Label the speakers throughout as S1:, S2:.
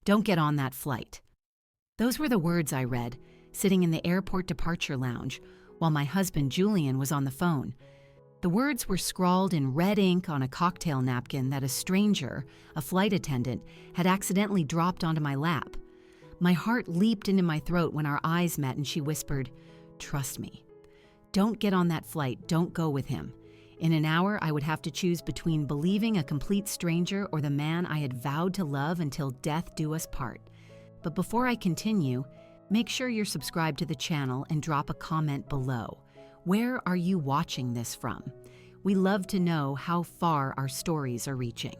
S1: Don't get on that flight. Those were the words I read, sitting in the airport departure lounge, while my husband Julian was on the phone. The words were scrawled in red ink on a cocktail napkin that a stranger, a flight attendant, had accidentally dropped onto my lap. My heart leaped into my throat when our eyes met and she whispered, "Trust me. Don't get on that flight, don't go with him. In an hour, I would have to choose between believing a complete stranger or the man I had vowed to love until death do us part. But before I continue, make sure you're subscribed to the channel and drop a comment below. Where are you watching this from? We love to know how far our stories are reaching."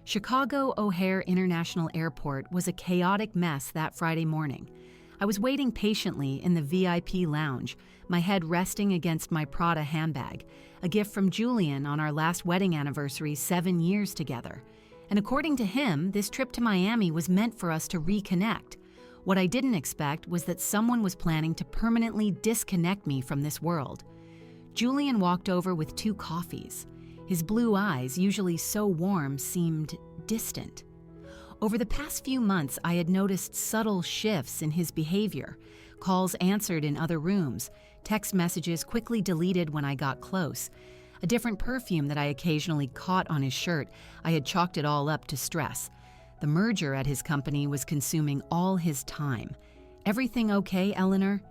S1: Chicago O'Hare International Airport was a chaotic mess that Friday morning. I was waiting patiently in the VIP lounge, my head resting against my Prada handbag, a gift from Julian on our last wedding anniversary 7 years together. And according to him, this trip to Miami was meant for us to reconnect. What I didn't expect was that someone was planning to permanently disconnect me from this world. Julian walked over with 2 coffees. His blue eyes, usually so warm, seemed distant. Over the past few months, I had noticed subtle shifts in his behavior. Calls answered in other rooms, text messages quickly deleted when I got close. A different perfume that I occasionally caught on his shirt, I had chalked it all up to stress. The merger at his company was consuming all his time. "Everything okay, Eleanor?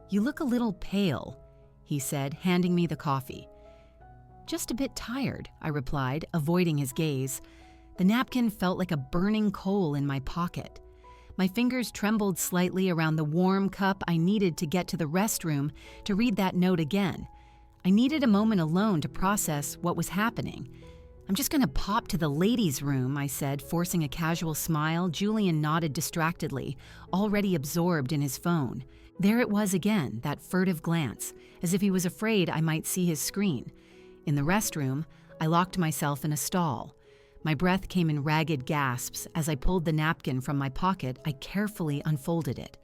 S1: You look a little pale," he said, handing me the coffee. "Just a bit tired," I replied, avoiding his gaze. The napkin felt like a burning coal in my pocket. My fingers trembled slightly around the warm cup I needed to get to the restroom to read that note again. I needed a moment alone to process what was happening. "I'm just going to pop to the ladies' room," I said, forcing a casual smile. Julian nodded distractedly, already absorbed in his phone. There it was again, that furtive glance, as if he was afraid I might see his screen. In the restroom, I locked myself in a stall. My breath came in ragged gasps. As I pulled the napkin from my pocket, I carefully unfolded it.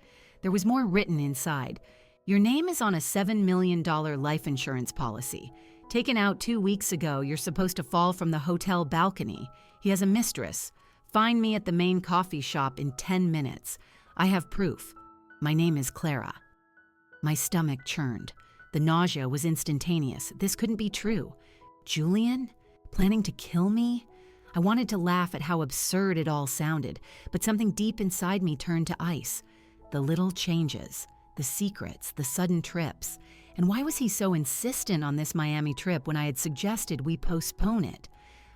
S1: There was more written inside. "Your name is on a $7 million life insurance policy. Taken out 2 weeks ago, you're supposed to fall from the hotel balcony. He has a mistress. Find me at the main coffee shop in 10 minutes. I have proof. My name is Clara." My stomach churned. The nausea was instantaneous. This couldn't be true. Julian? Planning to kill me? I wanted to laugh at how absurd it all sounded, but something deep inside me turned to ice. The little changes, the secrets, the sudden trips. And why was he so insistent on this Miami trip when I had suggested we postpone it?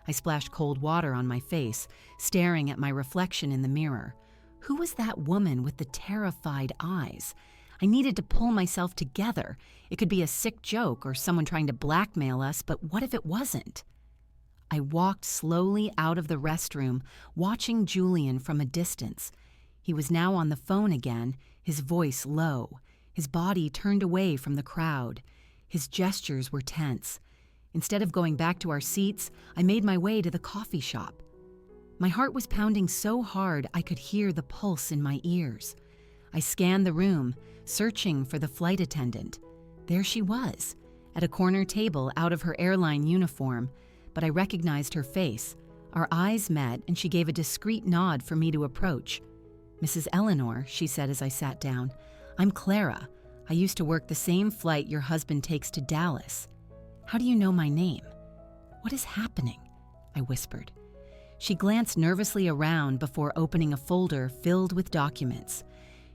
S1: I splashed cold water on my face, staring at my reflection in the mirror. Who was that woman with the terrified eyes? I needed to pull myself together. It could be a sick joke or someone trying to blackmail us, but what if it wasn't? I walked slowly out of the restroom, watching Julian from a distance. He was now on the phone again, his voice low. His body turned away from the crowd. His gestures were tense. Instead of going back to our seats, I made my way to the coffee shop. My heart was pounding so hard I could hear the pulse in my ears. I scanned the room, searching for the flight attendant. There she was, at a corner table out of her airline uniform, but I recognized her face. Our eyes met, and she gave a discreet nod for me to approach. "Mrs. Eleanor," she said as I sat down, "I'm Clara. I used to work the same flight your husband takes to Dallas. How do you know my name?" "What is happening?" I whispered. She glanced nervously around before opening a folder filled with documents.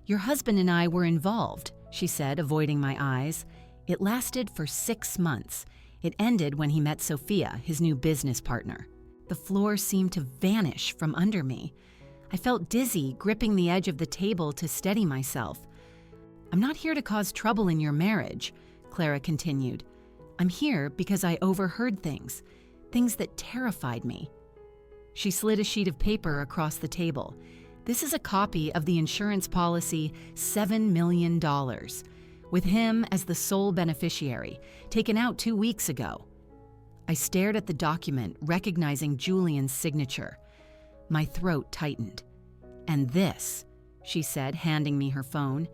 S1: "Your husband and I were involved," she said, avoiding my eyes. "It lasted for 6 months. It ended when he met Sophia, his new business partner." The floor seemed to vanish from under me. I felt dizzy, gripping the edge of the table to steady myself. "I'm not here to cause trouble in your marriage," Clara continued. "I'm here because I overheard things that terrified me." She slid a sheet of paper across the table. "This is a copy of the insurance policy, $7 million, with him as the sole beneficiary, taken out 2 weeks ago." I stared at the document, recognizing Julian's signature. My throat tightened. "And this," she said, handing me her phone,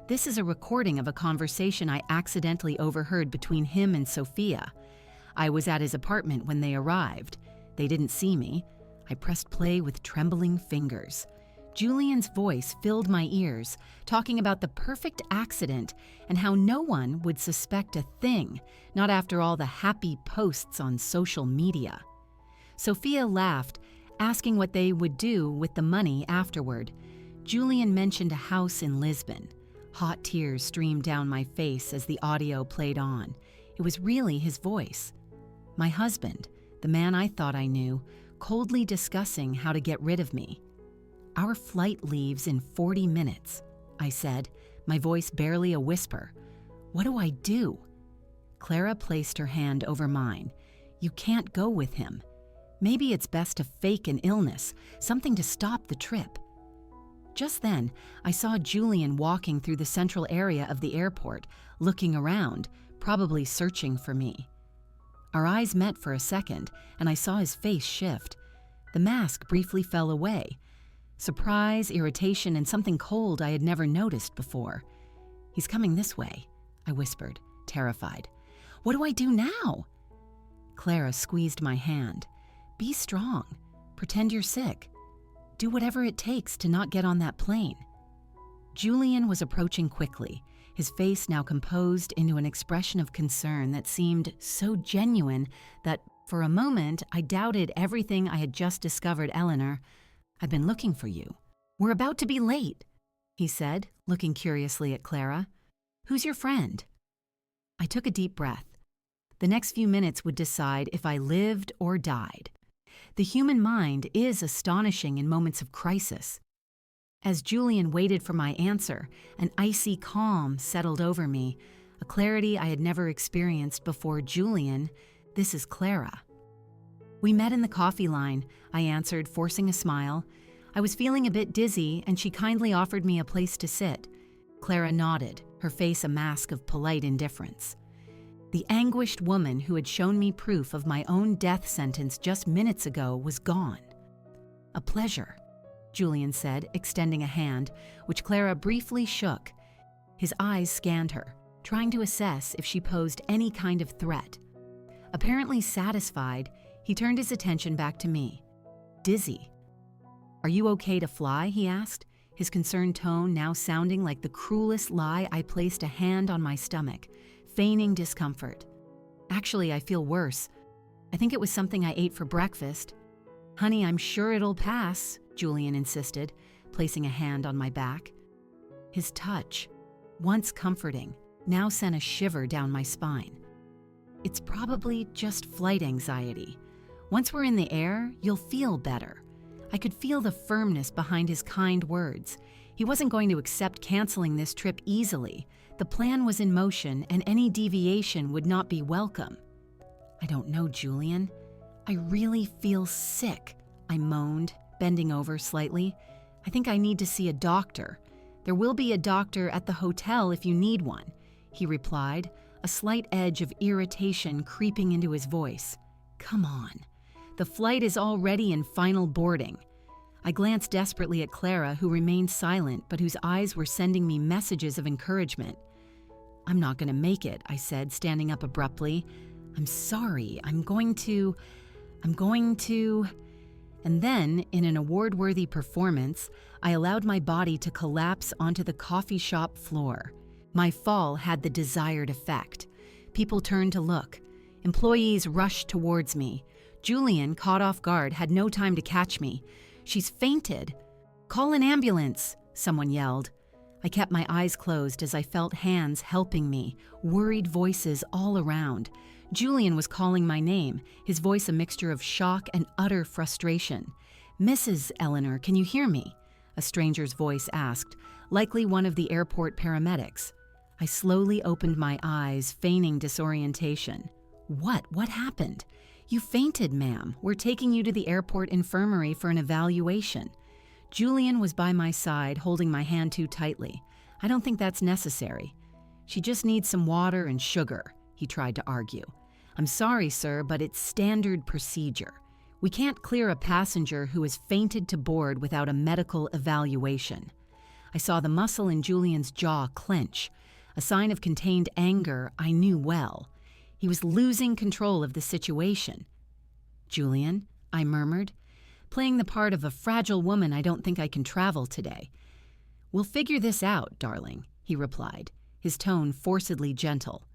S1: "this is a recording of a conversation I accidentally overheard between him and Sophia. I was at his apartment when they arrived. They didn't see me. I pressed play with trembling fingers. Julian's voice filled my ears, talking about the perfect accident and how no one would suspect a thing, not after all the happy posts on social media. Sophia laughed, asking what they would do with the money afterward. Julian mentioned a house in Lisbon. Hot tears streamed down my face as the audio played on. It was really his voice. My husband, the man I thought I knew, coldly discussing how to get rid of me. "Our flight leaves in 40 minutes, I said, my voice barely a whisper. "What do I do?" Clara placed her hand over mine. "You can't go with him. Maybe it's best to fake an illness, something to stop the trip." Just then, I saw Julian walking through the central area of the airport, looking around, probably searching for me. Our eyes met for a second, and I saw his face shift. The mask briefly fell away. Surprise, irritation, and something cold I had never noticed before. "He's coming this way," I whispered, terrified. "What do I do now?" Clara squeezed my hand. "Be strong. Pretend you're sick. Do whatever it takes to not get on that plane." Julian was approaching quickly, his face now composed into an expression of concern that seemed so genuine that, for a moment, I doubted everything I had just discovered. "Eleanor, I've been looking for you. We're about to be late," he said, looking curiously at Clara. "Who's your friend?" I took a deep breath. The next few minutes would decide if I lived or died. The human mind is astonishing in moments of crisis. As Julian waited for my answer, an icy calm settled over me, a clarity I had never experienced before. "Julian, this is Clara." "We met in the coffee line," I answered, forcing a smile. I was feeling a bit dizzy, and she kindly offered me a place to sit. Clara nodded, her face a mask of polite indifference. The anguished woman who had shown me proof of my own death sentence just minutes ago was gone. "A pleasure," Julian said, extending a hand, which Clara briefly shook. His eyes scanned her, trying to assess if she posed any kind of threat. Apparently satisfied, he turned his attention back to me. "Dizzy. Are you okay to fly?" he asked, his concerned tone now sounding like the cruelest lie. I placed a hand on my stomach, feigning discomfort. "Actually, I feel worse. I think it was something I ate for breakfast." "Honey, I'm sure it'll pass," Julian insisted, placing a hand on my back. His touch, once comforting, now sent a shiver down my spine. "It's probably just flight anxiety. Once we're in the air, you'll feel better." I could feel the firmness behind his kind words. He wasn't going to accept canceling this trip easily. The plan was in motion, and any deviation would not be welcome. "I don't know, Julian. I really feel sick," I moaned, bending over slightly. "I think I need to see a doctor. There will be a doctor at the hotel if you need one," he replied, a slight edge of irritation creeping into his voice. "Come on. The flight is already in final boarding." I glanced desperately at Clara, who remained silent but whose eyes were sending me messages of encouragement. "I'm not going to make it," I said, standing up abruptly. "I'm sorry. I'm going to... And then, in an award-worthy performance, I allowed my body to collapse onto the coffee shop floor. My fall had the desired effect. People turned to look. Employees rushed towards me. Julian, caught off guard, had no time to catch me. "She's fainted." "Call an ambulance," someone yelled. I kept my eyes closed as I felt hands helping me, worried voices all around. Julian was calling my name, his voice a mixture of shock and utter frustration. "Mrs. Eleanor, can you hear me?" a stranger's voice asked, likely one of the airport paramedics. I slowly opened my eyes, feigning disorientation. What happened?" "You fainted, ma'am. We're taking you to the airport infirmary for an evaluation." Julian was by my side, holding my hand too tightly. "I don't think that's necessary. She just needs some water and sugar," he tried to argue. "I'm sorry, sir, but it's standard procedure. We can't clear a passenger who has fainted to board without a medical evaluation." I saw the muscle in Julian's jaw clench, a sign of contained anger I knew well. He was losing control of the situation. "Julian," I murmured. playing the part of a fragile woman I don't think I can travel today. "We'll figure this out, darling," he replied, his tone forcedly gentle.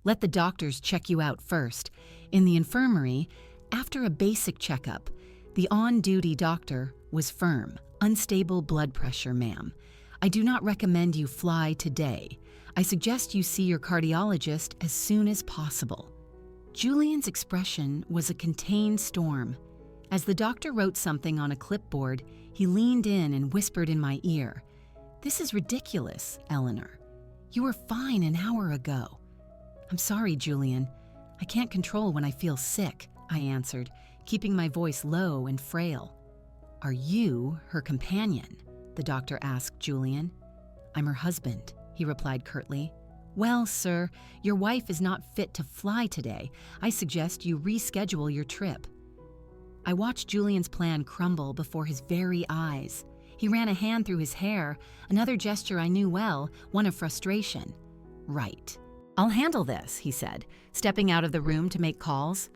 S1: "Let the doctors check you out first. In the infirmary, after a basic checkup, the on-duty doctor was firm. Unstable blood pressure, ma'am. I do not recommend you fly today. I suggest you see your cardiologist as soon as possible." Julian's expression was a contained storm. As the doctor wrote something on a clipboard, he leaned in and whispered in my ear, "This is ridiculous, Eleanor. You were fine an hour ago." "I'm sorry, Julian. I can't control when I feel sick," I answered, keeping my voice low and frail. "Are you her companion?" the doctor asked Julian. "I'm her husband," he replied curtly. "Well, sir, your wife is not fit to fly today. I suggest you reschedule your trip." I watched Julian's plan crumble before his very eyes. He ran a hand through his hair, another gesture I knew well, one of frustration. "Right. I'll handle this," he said, stepping out of the room to make calls.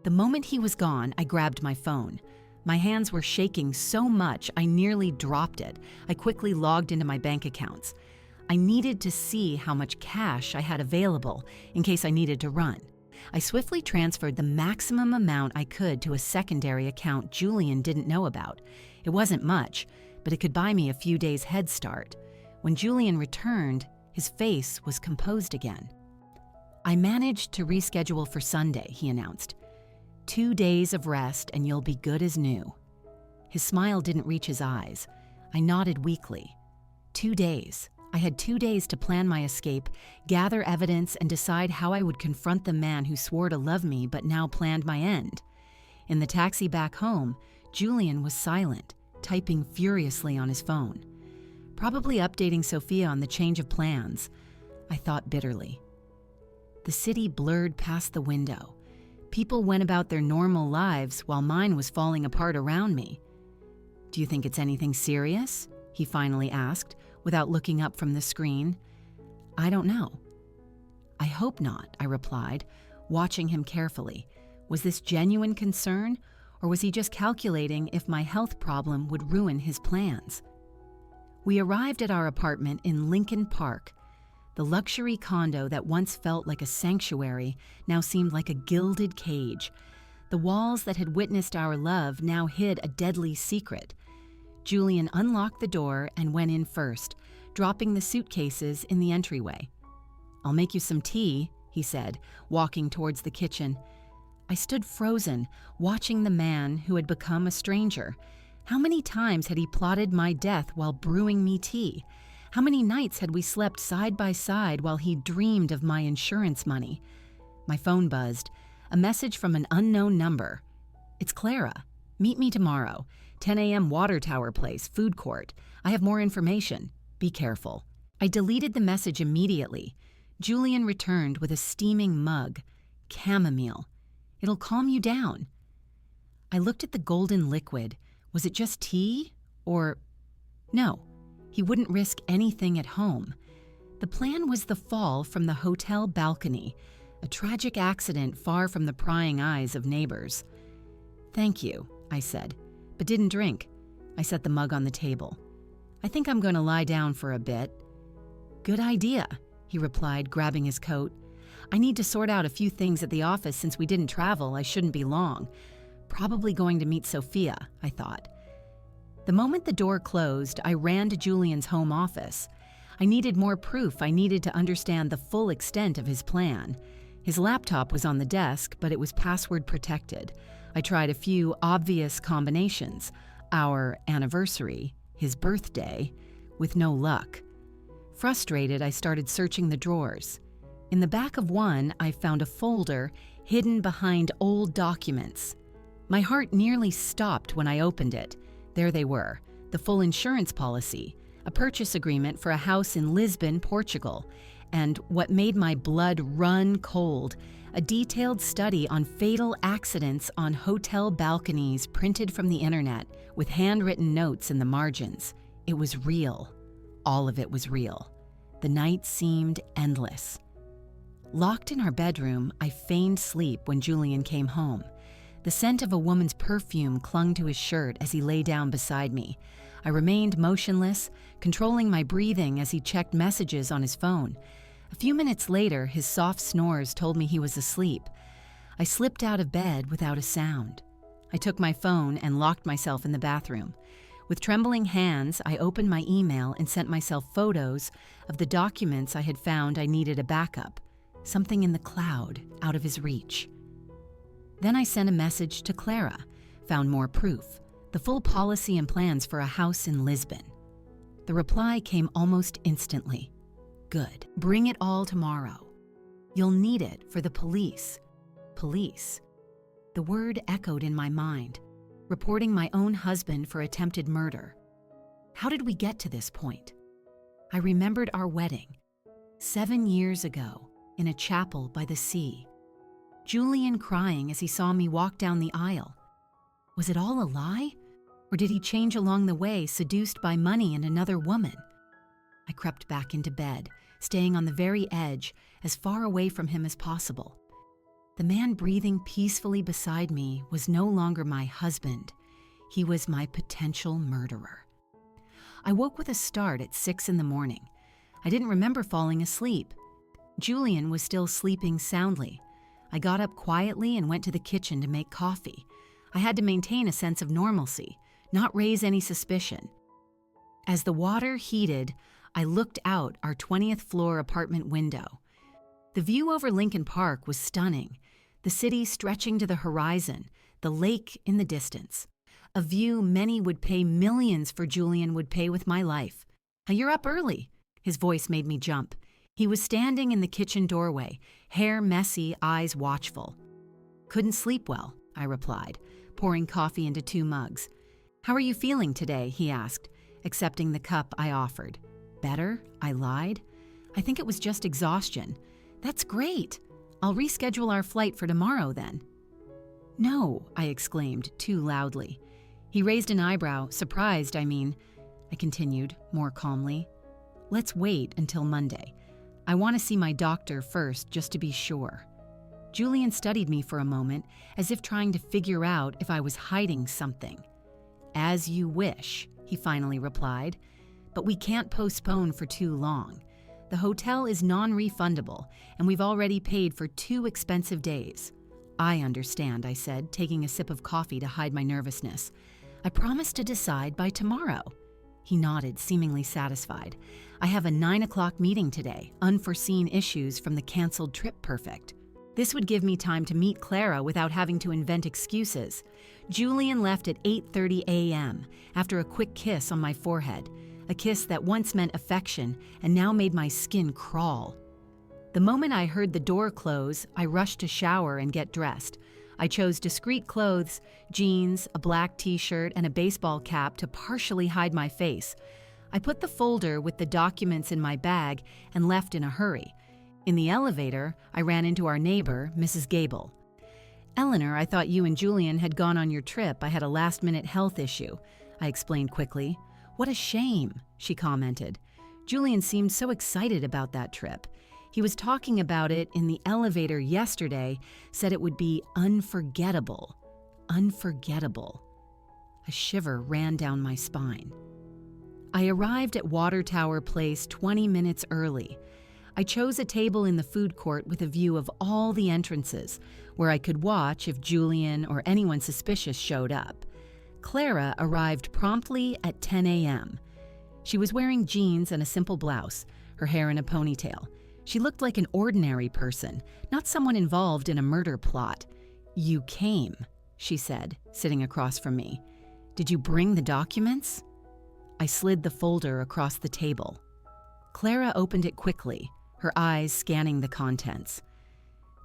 S1: The moment he was gone, I grabbed my phone. My hands were shaking so much I nearly dropped it. I quickly logged into my bank accounts. I needed to see how much cash I had available in case I needed to run. I swiftly transferred the maximum amount I could to a secondary account Julian didn't know about. It wasn't much, but it could buy me a few days' head start. When Julian returned, his face was composed again. "I managed to reschedule for Sunday," he announced. 2 days of rest and you'll be good as new." His smile didn't reach his eyes. I nodded weakly. 2 days. I had 2 days to plan my escape, gather evidence, and decide how I would confront the man who swore to love me but now planned my end. In the taxi back home, Julian was silent, typing furiously on his phone. Probably updating Sophia on the change of plans. I thought bitterly. The city blurred past the window. People went about their normal lives while mine was falling apart around me. "Do you think it's anything serious?" he finally asked, without looking up from the screen. "I don't know." "I hope not," I replied, watching him carefully. Was this genuine concern, or was he just calculating if my health problem would ruin his plans? We arrived at our apartment in Lincoln Park. The luxury condo that once felt like a sanctuary now seemed like a gilded cage. The walls that had witnessed our love now hid a deadly secret. Julian unlocked the door and went in first, dropping the suitcases in the entryway. "I'll make you some tea," he said, walking towards the kitchen. I stood frozen, watching the man who had become a stranger. How many times had he plotted my death while brewing me tea? How many nights had we slept side by side while he dreamed of my insurance money? My phone buzzed. A message from an unknown number. "It's Clara. Meet me tomorrow. 10 a.m. Water Tower Place, food court. I have more information. Be careful." I deleted the message immediately. Julian returned with a steaming mug. Chamomile. "It'll calm you down." I looked at the golden liquid. Was it just tea? Or... No. He wouldn't risk anything at home. The plan was the fall from the hotel balcony, a tragic accident far from the prying eyes of neighbors. "Thank you," I said, but didn't drink. I set the mug on the table. "I think I'm going to lie down for a bit." "Good idea," he replied, grabbing his coat. "I need to sort out a few things at the office since we didn't travel. I shouldn't be long. Probably going to meet Sophia," I thought. The moment the door closed, I ran to Julian's home office. I needed more proof. I needed to understand the full extent of his plan. His laptop was on the desk, but it was password protected. I tried a few obvious combinations. Our anniversary, his birthday, with no luck. Frustrated, I started searching the drawers. In the back of one, I found a folder hidden behind old documents. My heart nearly stopped when I opened it. There they were, the full insurance policy, a purchase agreement for a house in Lisbon, Portugal, and what made my blood run cold, a detailed study on fatal accidents on hotel balconies printed from the internet with handwritten notes in the margins. It was real. All of it was real. The night seemed endless. Locked in our bedroom, I feigned sleep when Julian came home. The scent of a woman's perfume clung to his shirt as he lay down beside me. I remained motionless, controlling my breathing as he checked messages on his phone. A few minutes later, his soft snores told me he was asleep. I slipped out of bed without a sound. I took my phone and locked myself in the bathroom. With trembling hands, I opened my email and sent myself photos of the documents I had found I needed a backup, something in the cloud out of his reach. Then I sent a message to Clara, found more proof, the full policy and plans for a house in Lisbon. The reply came almost instantly. Good. Bring it all tomorrow. You'll need it for the police. Police. The word echoed in my mind, reporting my own husband for attempted murder. How did we get to this point? I remembered our wedding, 7 years ago, in a chapel by the sea. Julian crying as he saw me walk down the aisle. Was it all a lie? Or did he change along the way, seduced by money and another woman? I crept back into bed, staying on the very edge, as far away from him as possible. The man breathing peacefully beside me was no longer my husband. He was my potential murderer. I woke with a start at 6 a.m. I didn't remember falling asleep. Julian was still sleeping soundly. I got up quietly and went to the kitchen to make coffee. I had to maintain a sense of normalcy, not raise any suspicion. As the water heated, I looked out our 20th floor apartment window. The view over Lincoln Park was stunning, the city stretching to the horizon, the lake in the distance. A view many would pay millions for Julian would pay with my life. "You're up early." His voice made me jump. He was standing in the kitchen doorway, hair messy, eyes watchful. "Couldn't sleep well," I replied, pouring coffee into 2 mugs. "How are you feeling today?" he asked, accepting the cup I offered. "Better?" I lied. "I think it was just exhaustion." "That's great. I'll reschedule our flight for tomorrow then." "No," I exclaimed too loudly. He raised an eyebrow, surprised, I continued, more calmly. "Let's wait until Monday. I want to see my doctor first, just to be sure." Julian studied me for a moment, as if trying to figure out if I was hiding something. "As you wish," he finally replied, "but we can't postpone for too long. The hotel is non-refundable, and we've already paid for 2 expensive days." "I understand," I said, taking a sip of coffee to hide my nervousness. "I promise to decide by tomorrow." He nodded, seemingly satisfied. "I have a 9 o'clock meeting today, unforeseen issues from the canceled trip perfect. This would give me time to meet Clara without having to invent excuses." Julian left at 8:30 a.m. after a quick kiss on my forehead, a kiss that once meant affection and now made my skin crawl. The moment I heard the door close, I rushed to shower and get dressed. I chose discreet clothes, jeans, a black t-shirt, and a baseball cap to partially hide my face. I put the folder with the documents in my bag and left in a hurry. In the elevator, I ran into our neighbor, Mrs. Gable. "Eleanor, I thought you and Julian had gone on your trip. I had a last-minute health issue," I explained quickly. "What a shame," she commented. Julian seemed so excited about that trip. He was talking about it in the elevator yesterday, said it would be unforgettable. Unforgettable. A shiver ran down my spine. I arrived at Water Tower Place 20 minutes early. I chose a table in the food court with a view of all the entrances, where I could watch if Julian or anyone suspicious showed up. Clara arrived promptly at 10 a.m. She was wearing jeans and a simple blouse, her hair in a ponytail. She looked like an ordinary person, not someone involved in a murder plot. "You came," she said, sitting across from me. "Did you bring the documents?" I slid the folder across the table. Clara opened it quickly, her eyes scanning the contents.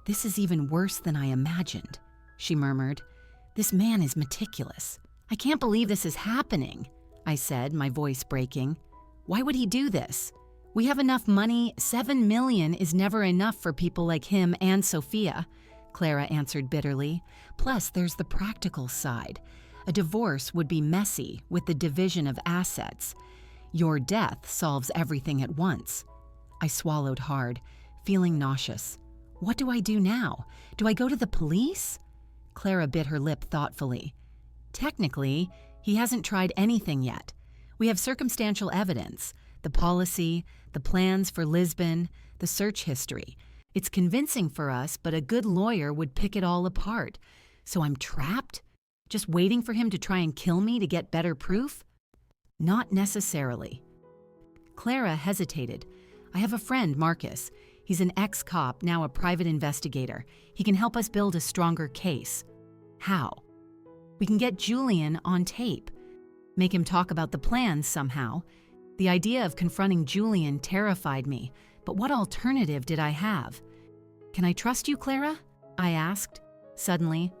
S1: "This is even worse than I imagined," she murmured. "This man is meticulous. I can't believe this is happening," I said, my voice breaking. "Why would he do this? We have enough money. $7 million is never enough for people like him and Sophia," Clara answered bitterly. "Plus, there's the practical side. A divorce would be messy with the division of assets. Your death solves everything at once." I swallowed hard, feeling nauseous. What do I do now? Do I go to the police? Clara bit her lip thoughtfully. Technically, he hasn't tried anything yet. We have circumstantial evidence, the policy, the plans for Lisbon, the search history. It's convincing for us, but a good lawyer would pick it all apart. So I'm trapped? Just waiting for him to try and kill me to get better proof? Not necessarily. Clara hesitated. I have a friend, Marcus. He's an ex-cop, now a private investigator. He can help us build a stronger case. How? We can get Julian on tape. Make him talk about the plans somehow. The idea of confronting Julian terrified me, but what alternative did I have? Can I trust you, Clara? I asked, suddenly.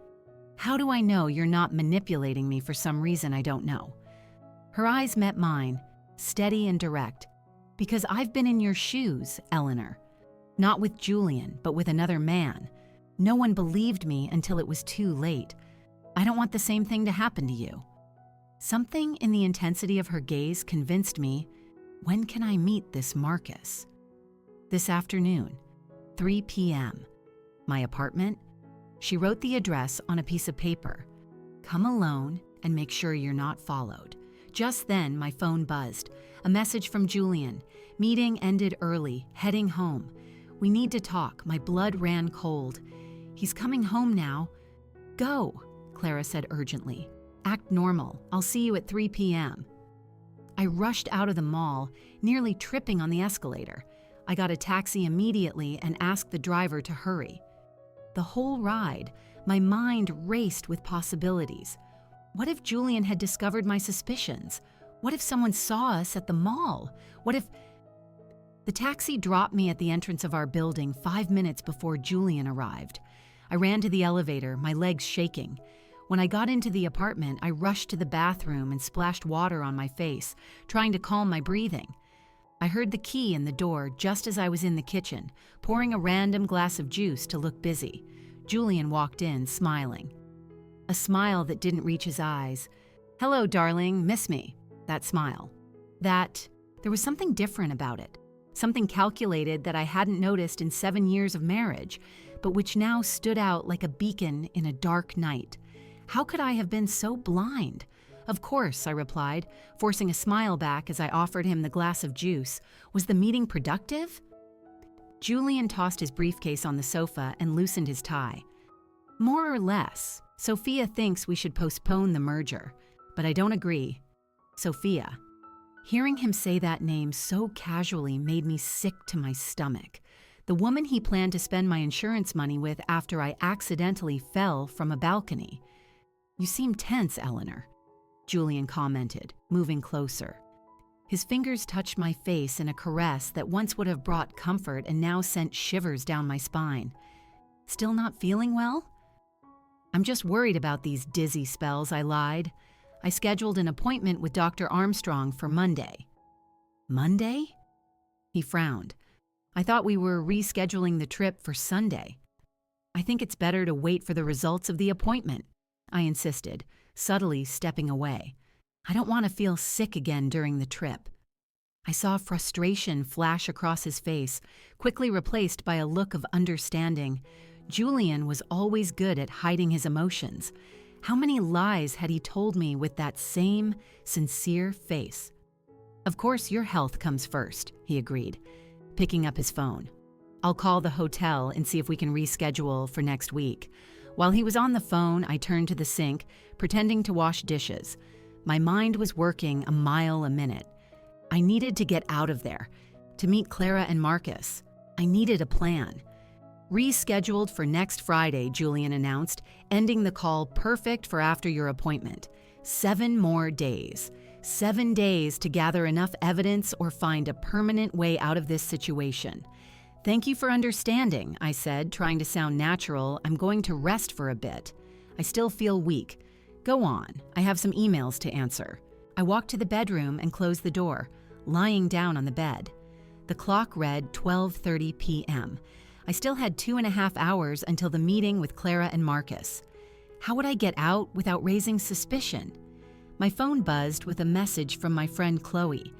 S1: How do I know you're not manipulating me for some reason I don't know? Her eyes met mine, steady and direct. Because I've been in your shoes, Eleanor. Not with Julian, but with another man. No one believed me until it was too late. I don't want the same thing to happen to you. Something in the intensity of her gaze convinced me, when can I meet this Marcus? This afternoon, 3 p.m. My apartment? She wrote the address on a piece of paper. Come alone and make sure you're not followed. Just then, my phone buzzed. A message from Julian. Meeting ended early, heading home. We need to talk. My blood ran cold. He's coming home now. Go, Clara said urgently. Act normal. I'll see you at 3 p.m. I rushed out of the mall, nearly tripping on the escalator. I got a taxi immediately and asked the driver to hurry. The whole ride, my mind raced with possibilities. What if Julian had discovered my suspicions? What if someone saw us at the mall? What if... The taxi dropped me at the entrance of our building 5 minutes before Julian arrived. I ran to the elevator, my legs shaking. When I got into the apartment, I rushed to the bathroom and splashed water on my face, trying to calm my breathing. I heard the key in the door just as I was in the kitchen, pouring a random glass of juice to look busy. Julian walked in, smiling. A smile that didn't reach his eyes. Hello, darling, miss me. That smile. There was something different about it. Something calculated that I hadn't noticed in 7 years of marriage, but which now stood out like a beacon in a dark night. How could I have been so blind? Of course, I replied, forcing a smile back as I offered him the glass of juice. Was the meeting productive? Julian tossed his briefcase on the sofa and loosened his tie. More or less. Sophia thinks we should postpone the merger, but I don't agree. Sophia. Hearing him say that name so casually made me sick to my stomach. The woman he planned to spend my insurance money with after I accidentally fell from a balcony. You seem tense, Eleanor, Julian commented, moving closer. His fingers touched my face in a caress that once would have brought comfort and now sent shivers down my spine. Still not feeling well? I'm just worried about these dizzy spells, I lied. I scheduled an appointment with Dr. Armstrong for Monday. Monday? He frowned. I thought we were rescheduling the trip for Sunday. I think it's better to wait for the results of the appointment, I insisted, subtly stepping away. I don't want to feel sick again during the trip. I saw frustration flash across his face, quickly replaced by a look of understanding. Julian was always good at hiding his emotions. How many lies had he told me with that same sincere face? Of course, your health comes first, he agreed, picking up his phone. I'll call the hotel and see if we can reschedule for next week. While he was on the phone, I turned to the sink, pretending to wash dishes. My mind was working a mile a minute. I needed to get out of there, to meet Clara and Marcus. I needed a plan. Rescheduled for next Friday, Julian announced, ending the call perfect for after your appointment. 7 more days. 7 days to gather enough evidence or find a permanent way out of this situation. Thank you for understanding, I said, trying to sound natural. I'm going to rest for a bit. I still feel weak. Go on. I have some emails to answer. I walked to the bedroom and closed the door, lying down on the bed. The clock read 12:30 p.m. I still had 2.5 hours until the meeting with Clara and Marcus. How would I get out without raising suspicion? My phone buzzed with a message from my friend Chloe.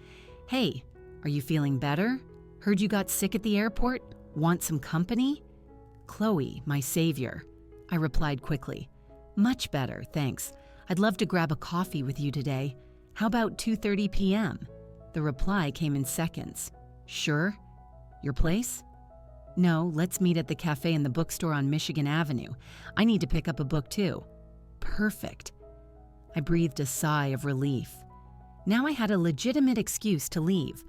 S1: Hey, are you feeling better? Heard you got sick at the airport? Want some company? Chloe, my savior. I replied quickly. Much better, thanks. I'd love to grab a coffee with you today. How about 2:30 p.m.? The reply came in seconds. Sure. Your place? No, let's meet at the cafe in the bookstore on Michigan Avenue. I need to pick up a book too. Perfect. I breathed a sigh of relief. Now I had a legitimate excuse to leave.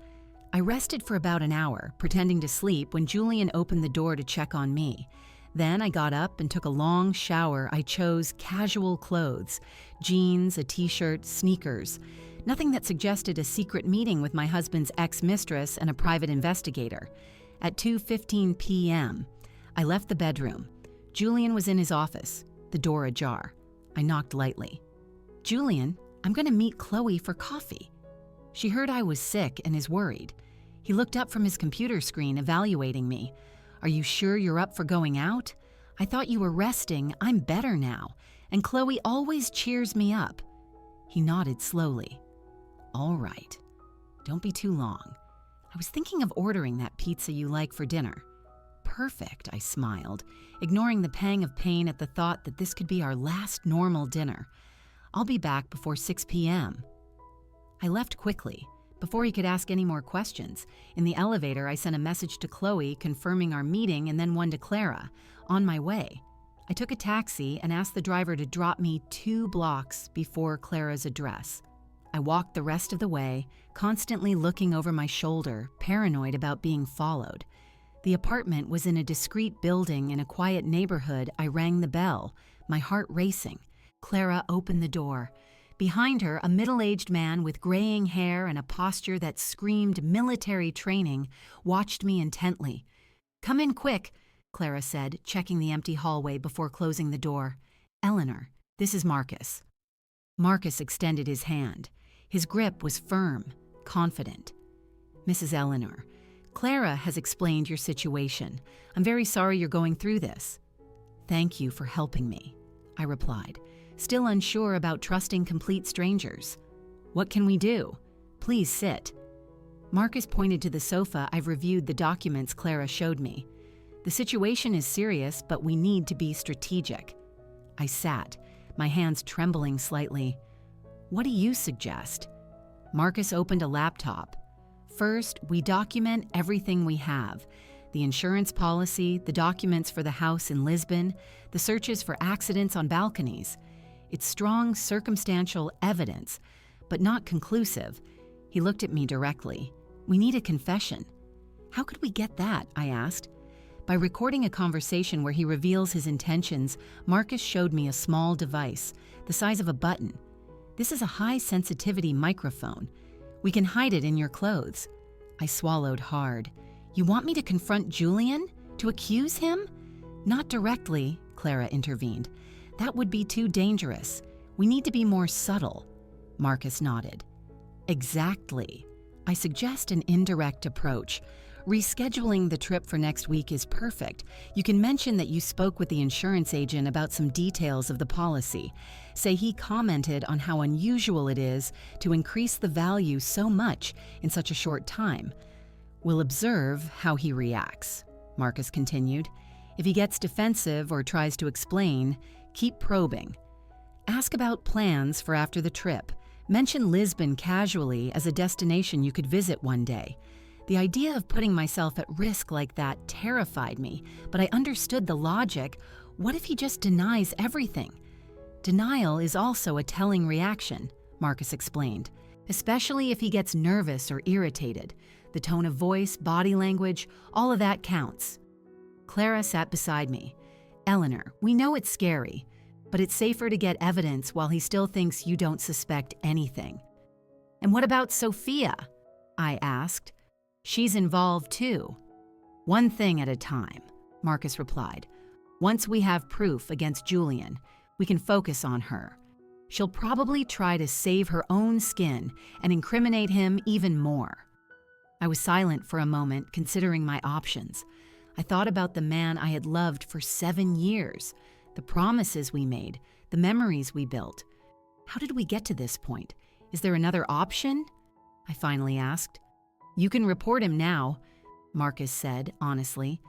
S1: I rested for about an hour, pretending to sleep when Julian opened the door to check on me. Then I got up and took a long shower. I chose casual clothes, jeans, a t-shirt, sneakers. Nothing that suggested a secret meeting with my husband's ex-mistress and a private investigator. At 2:15 p.m., I left the bedroom. Julian was in his office, the door ajar. I knocked lightly. Julian, I'm going to meet Chloe for coffee. She heard I was sick and is worried. He looked up from his computer screen, evaluating me. Are you sure you're up for going out? I thought you were resting. I'm better now. And Chloe always cheers me up. He nodded slowly. All right. Don't be too long. I was thinking of ordering that pizza you like for dinner. Perfect, I smiled, ignoring the pang of pain at the thought that this could be our last normal dinner. I'll be back before 6 p.m. I left quickly. Before he could ask any more questions, in the elevator I sent a message to Chloe confirming our meeting and then one to Clara. On my way, I took a taxi and asked the driver to drop me 2 blocks before Clara's address. I walked the rest of the way, constantly looking over my shoulder, paranoid about being followed. The apartment was in a discreet building in a quiet neighborhood. I rang the bell, my heart racing. Clara opened the door. Behind her, a middle-aged man with graying hair and a posture that screamed military training watched me intently. Come in quick, Clara said, checking the empty hallway before closing the door. Eleanor, this is Marcus. Marcus extended his hand. His grip was firm, confident. Mrs. Eleanor, Clara has explained your situation. I'm very sorry you're going through this. Thank you for helping me, I replied, still unsure about trusting complete strangers. What can we do? Please sit. Marcus pointed to the sofa. I've reviewed the documents Clara showed me. The situation is serious, but we need to be strategic. I sat, my hands trembling slightly. What do you suggest? Marcus opened a laptop. First, we document everything we have. The insurance policy, the documents for the house in Lisbon, the searches for accidents on balconies. It's strong circumstantial evidence, but not conclusive. He looked at me directly. We need a confession. How could we get that? I asked. By recording a conversation where he reveals his intentions, Marcus showed me a small device, the size of a button. This is a high-sensitivity microphone. We can hide it in your clothes. I swallowed hard. You want me to confront Julian? To accuse him? Not directly, Clara intervened. That would be too dangerous. We need to be more subtle. Marcus nodded. Exactly. I suggest an indirect approach. Rescheduling the trip for next week is perfect. You can mention that you spoke with the insurance agent about some details of the policy. Say he commented on how unusual it is to increase the value so much in such a short time. We'll observe how he reacts, Marcus continued. If he gets defensive or tries to explain, keep probing. Ask about plans for after the trip. Mention Lisbon casually as a destination you could visit one day. The idea of putting myself at risk like that terrified me, but I understood the logic. What if he just denies everything? Denial is also a telling reaction, Marcus explained, especially if he gets nervous or irritated. The tone of voice, body language, all of that counts. Clara sat beside me. Eleanor, we know it's scary, but it's safer to get evidence while he still thinks you don't suspect anything. And what about Sophia? I asked. She's involved too. One thing at a time, Marcus replied. Once we have proof against Julian, we can focus on her. She'll probably try to save her own skin and incriminate him even more. I was silent for a moment, considering my options. I thought about the man I had loved for 7 years, the promises we made, the memories we built. How did we get to this point? Is there another option? I finally asked. You can report him now, Marcus said, honestly.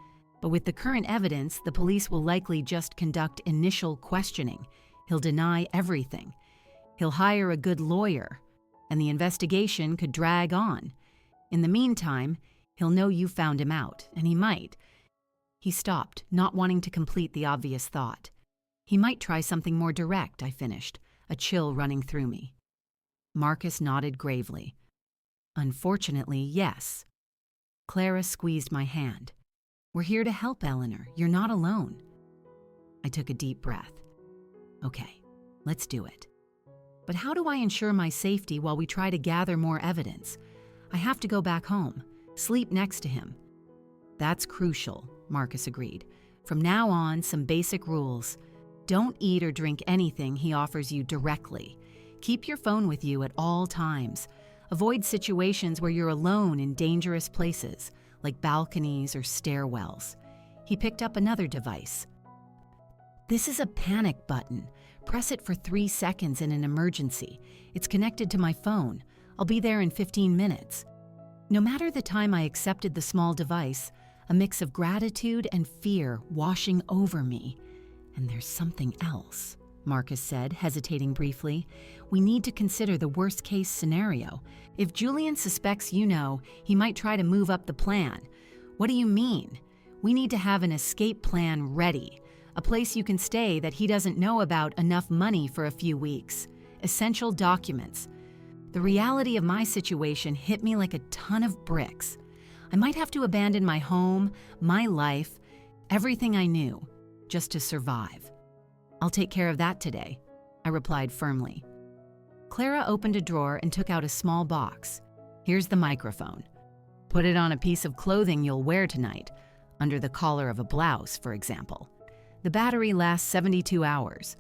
S1: But with the current evidence, the police will likely just conduct initial questioning. He'll deny everything. He'll hire a good lawyer, and the investigation could drag on. In the meantime, he'll know you found him out, and he might. He stopped, not wanting to complete the obvious thought. He might try something more direct, I finished, a chill running through me. Marcus nodded gravely. Unfortunately, yes. Clara squeezed my hand. We're here to help, Eleanor. You're not alone. I took a deep breath. Okay, let's do it. But how do I ensure my safety while we try to gather more evidence? I have to go back home, sleep next to him. That's crucial, Marcus agreed. From now on, some basic rules. Don't eat or drink anything he offers you directly. Keep your phone with you at all times. Avoid situations where you're alone in dangerous places, like balconies or stairwells. He picked up another device. This is a panic button. Press it for 3 seconds in an emergency. It's connected to my phone. I'll be there in 15 minutes. No matter the time I accepted the small device, a mix of gratitude and fear washing over me. And there's something else, Marcus said, hesitating briefly. We need to consider the worst-case scenario. If Julian suspects you know, he might try to move up the plan. What do you mean? We need to have an escape plan ready. A place you can stay that he doesn't know about, enough money for a few weeks. Essential documents. The reality of my situation hit me like a ton of bricks. I might have to abandon my home, my life, everything I knew, just to survive. I'll take care of that today, I replied firmly. Clara opened a drawer and took out a small box. Here's the microphone. Put it on a piece of clothing you'll wear tonight, under the collar of a blouse, for example. The battery lasts 72 hours.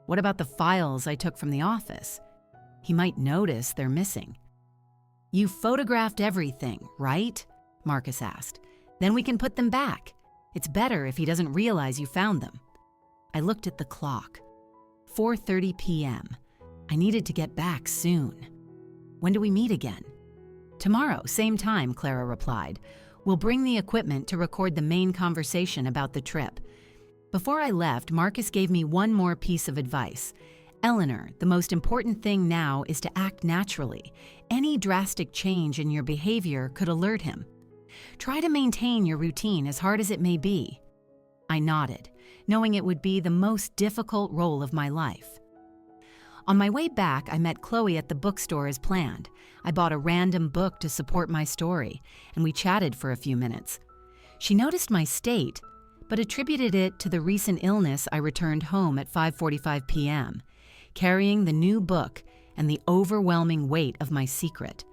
S1: What about the files I took from the office? He might notice they're missing. You photographed everything, right? Marcus asked. Then we can put them back. It's better if he doesn't realize you found them. I looked at the clock. 4:30 p.m. I needed to get back soon. When do we meet again? Tomorrow, same time, Clara replied. We'll bring the equipment to record the main conversation about the trip. Before I left, Marcus gave me one more piece of advice. Eleanor, the most important thing now is to act naturally. Any drastic change in your behavior could alert him. Try to maintain your routine as hard as it may be. I nodded, knowing it would be the most difficult role of my life. On my way back, I met Chloe at the bookstore as planned. I bought a random book to support my story, and we chatted for a few minutes. She noticed my state, but attributed it to the recent illness. I returned home at 5:45 p.m., carrying the new book and the overwhelming weight of my secret.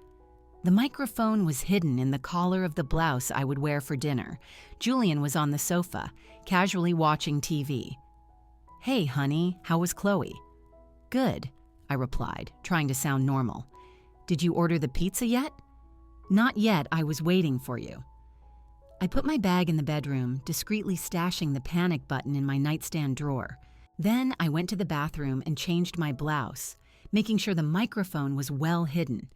S1: The microphone was hidden in the collar of the blouse I would wear for dinner. Julian was on the sofa, casually watching TV. Hey, honey, how was Chloe? Good, I replied, trying to sound normal. Did you order the pizza yet? Not yet, I was waiting for you. I put my bag in the bedroom, discreetly stashing the panic button in my nightstand drawer. Then I went to the bathroom and changed my blouse, making sure the microphone was well hidden.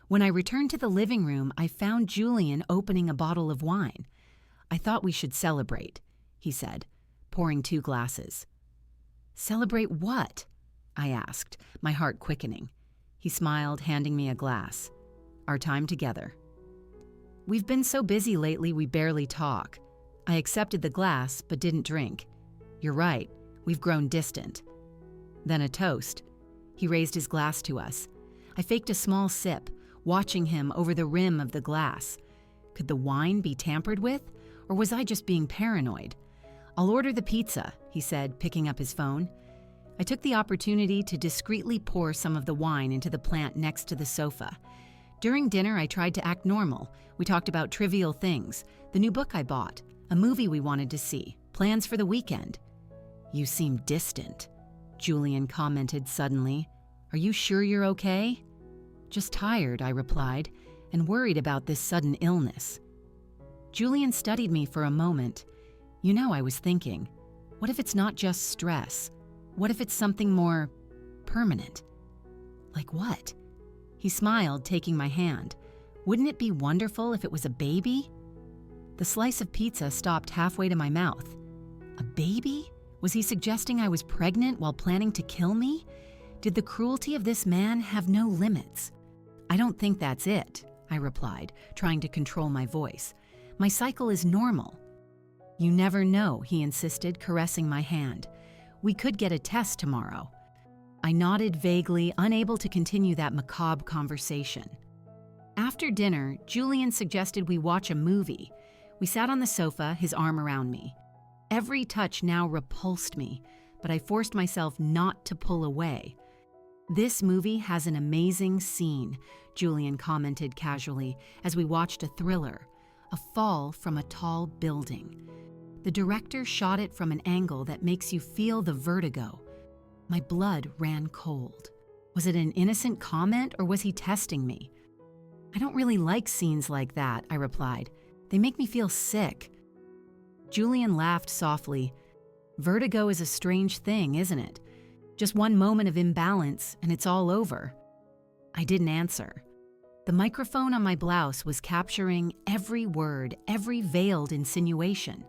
S1: When I returned to the living room, I found Julian opening a bottle of wine. I thought we should celebrate, he said, pouring 2 glasses. Celebrate what? I asked, my heart quickening. He smiled, handing me a glass. Our time together. We've been so busy lately we barely talk. I accepted the glass, but didn't drink. You're right, we've grown distant. Then a toast. He raised his glass to us. I faked a small sip, watching him over the rim of the glass. Could the wine be tampered with, or was I just being paranoid? I'll order the pizza, he said, picking up his phone. I took the opportunity to discreetly pour some of the wine into the plant next to the sofa. During dinner, I tried to act normal. We talked about trivial things, the new book I bought, a movie we wanted to see, plans for the weekend. You seem distant, Julian commented suddenly. Are you sure you're okay? Just tired, I replied, and worried about this sudden illness. Julian studied me for a moment. You know, I was thinking, what if it's not just stress? What if it's something more permanent? Like what? He smiled, taking my hand. Wouldn't it be wonderful if it was a baby? The slice of pizza stopped halfway to my mouth. A baby? Was he suggesting I was pregnant while planning to kill me? Did the cruelty of this man have no limits? I don't think that's it, I replied, trying to control my voice. My cycle is normal. You never know, he insisted, caressing my hand. We could get a test tomorrow. I nodded vaguely, unable to continue that macabre conversation. After dinner, Julian suggested we watch a movie. We sat on the sofa, his arm around me. Every touch now repulsed me, but I forced myself not to pull away. This movie has an amazing scene, Julian commented casually as we watched a thriller, a fall from a tall building. The director shot it from an angle that makes you feel the vertigo. My blood ran cold. Was it an innocent comment or was he testing me? I don't really like scenes like that, I replied. They make me feel sick. Julian laughed softly. Vertigo is a strange thing, isn't it? Just one moment of imbalance and it's all over. I didn't answer. The microphone on my blouse was capturing every word, every veiled insinuation.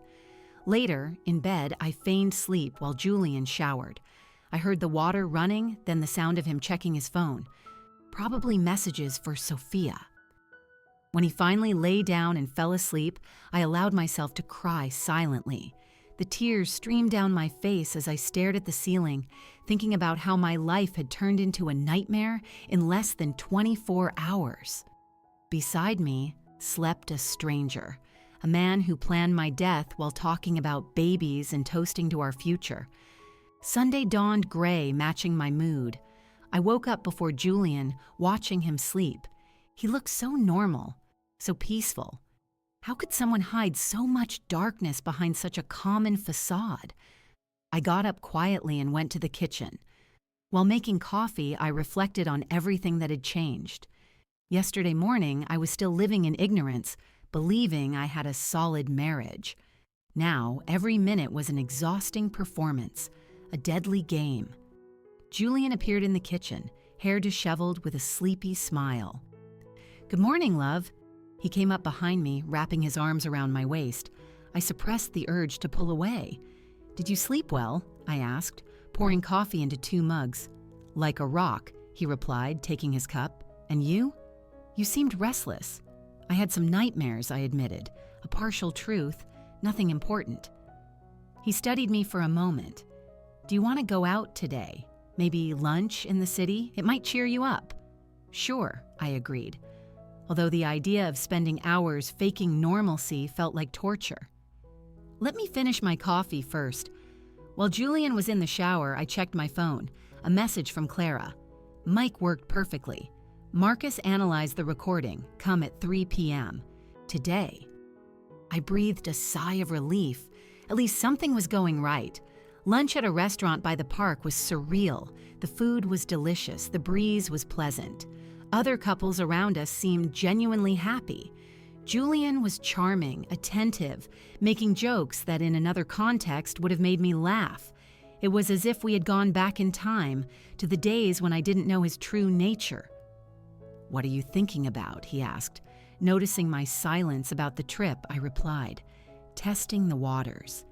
S1: Later, in bed, I feigned sleep while Julian showered. I heard the water running, then the sound of him checking his phone. Probably messages for Sophia. When he finally lay down and fell asleep, I allowed myself to cry silently. The tears streamed down my face as I stared at the ceiling, thinking about how my life had turned into a nightmare in less than 24 hours. Beside me slept a stranger, a man who planned my death while talking about babies and toasting to our future. Sunday dawned gray, matching my mood. I woke up before Julian, watching him sleep. He looked so normal, so peaceful. How could someone hide so much darkness behind such a common facade? I got up quietly and went to the kitchen. While making coffee, I reflected on everything that had changed. Yesterday morning, I was still living in ignorance, believing I had a solid marriage. Now, every minute was an exhausting performance, a deadly game. Julian appeared in the kitchen, hair disheveled with a sleepy smile. "Good morning, love." He came up behind me, wrapping his arms around my waist. I suppressed the urge to pull away. "Did you sleep well?" I asked, pouring coffee into 2 mugs. "Like a rock," he replied, taking his cup. "And you? You seemed restless." "I had some nightmares," I admitted. "A partial truth, nothing important." He studied me for a moment. "Do you want to go out today? Maybe lunch in the city? It might cheer you up." "Sure," I agreed, although the idea of spending hours faking normalcy felt like torture. Let me finish my coffee first. While Julian was in the shower, I checked my phone. A message from Clara. Mike worked perfectly. Marcus analyzed the recording, come at 3 p.m. Today. I breathed a sigh of relief. At least something was going right. Lunch at a restaurant by the park was surreal. The food was delicious. The breeze was pleasant. Other couples around us seemed genuinely happy. Julian was charming, attentive, making jokes that in another context would have made me laugh. It was as if we had gone back in time to the days when I didn't know his true nature. "What are you thinking about?" he asked. Noticing my silence about the trip, I replied, "Testing the waters.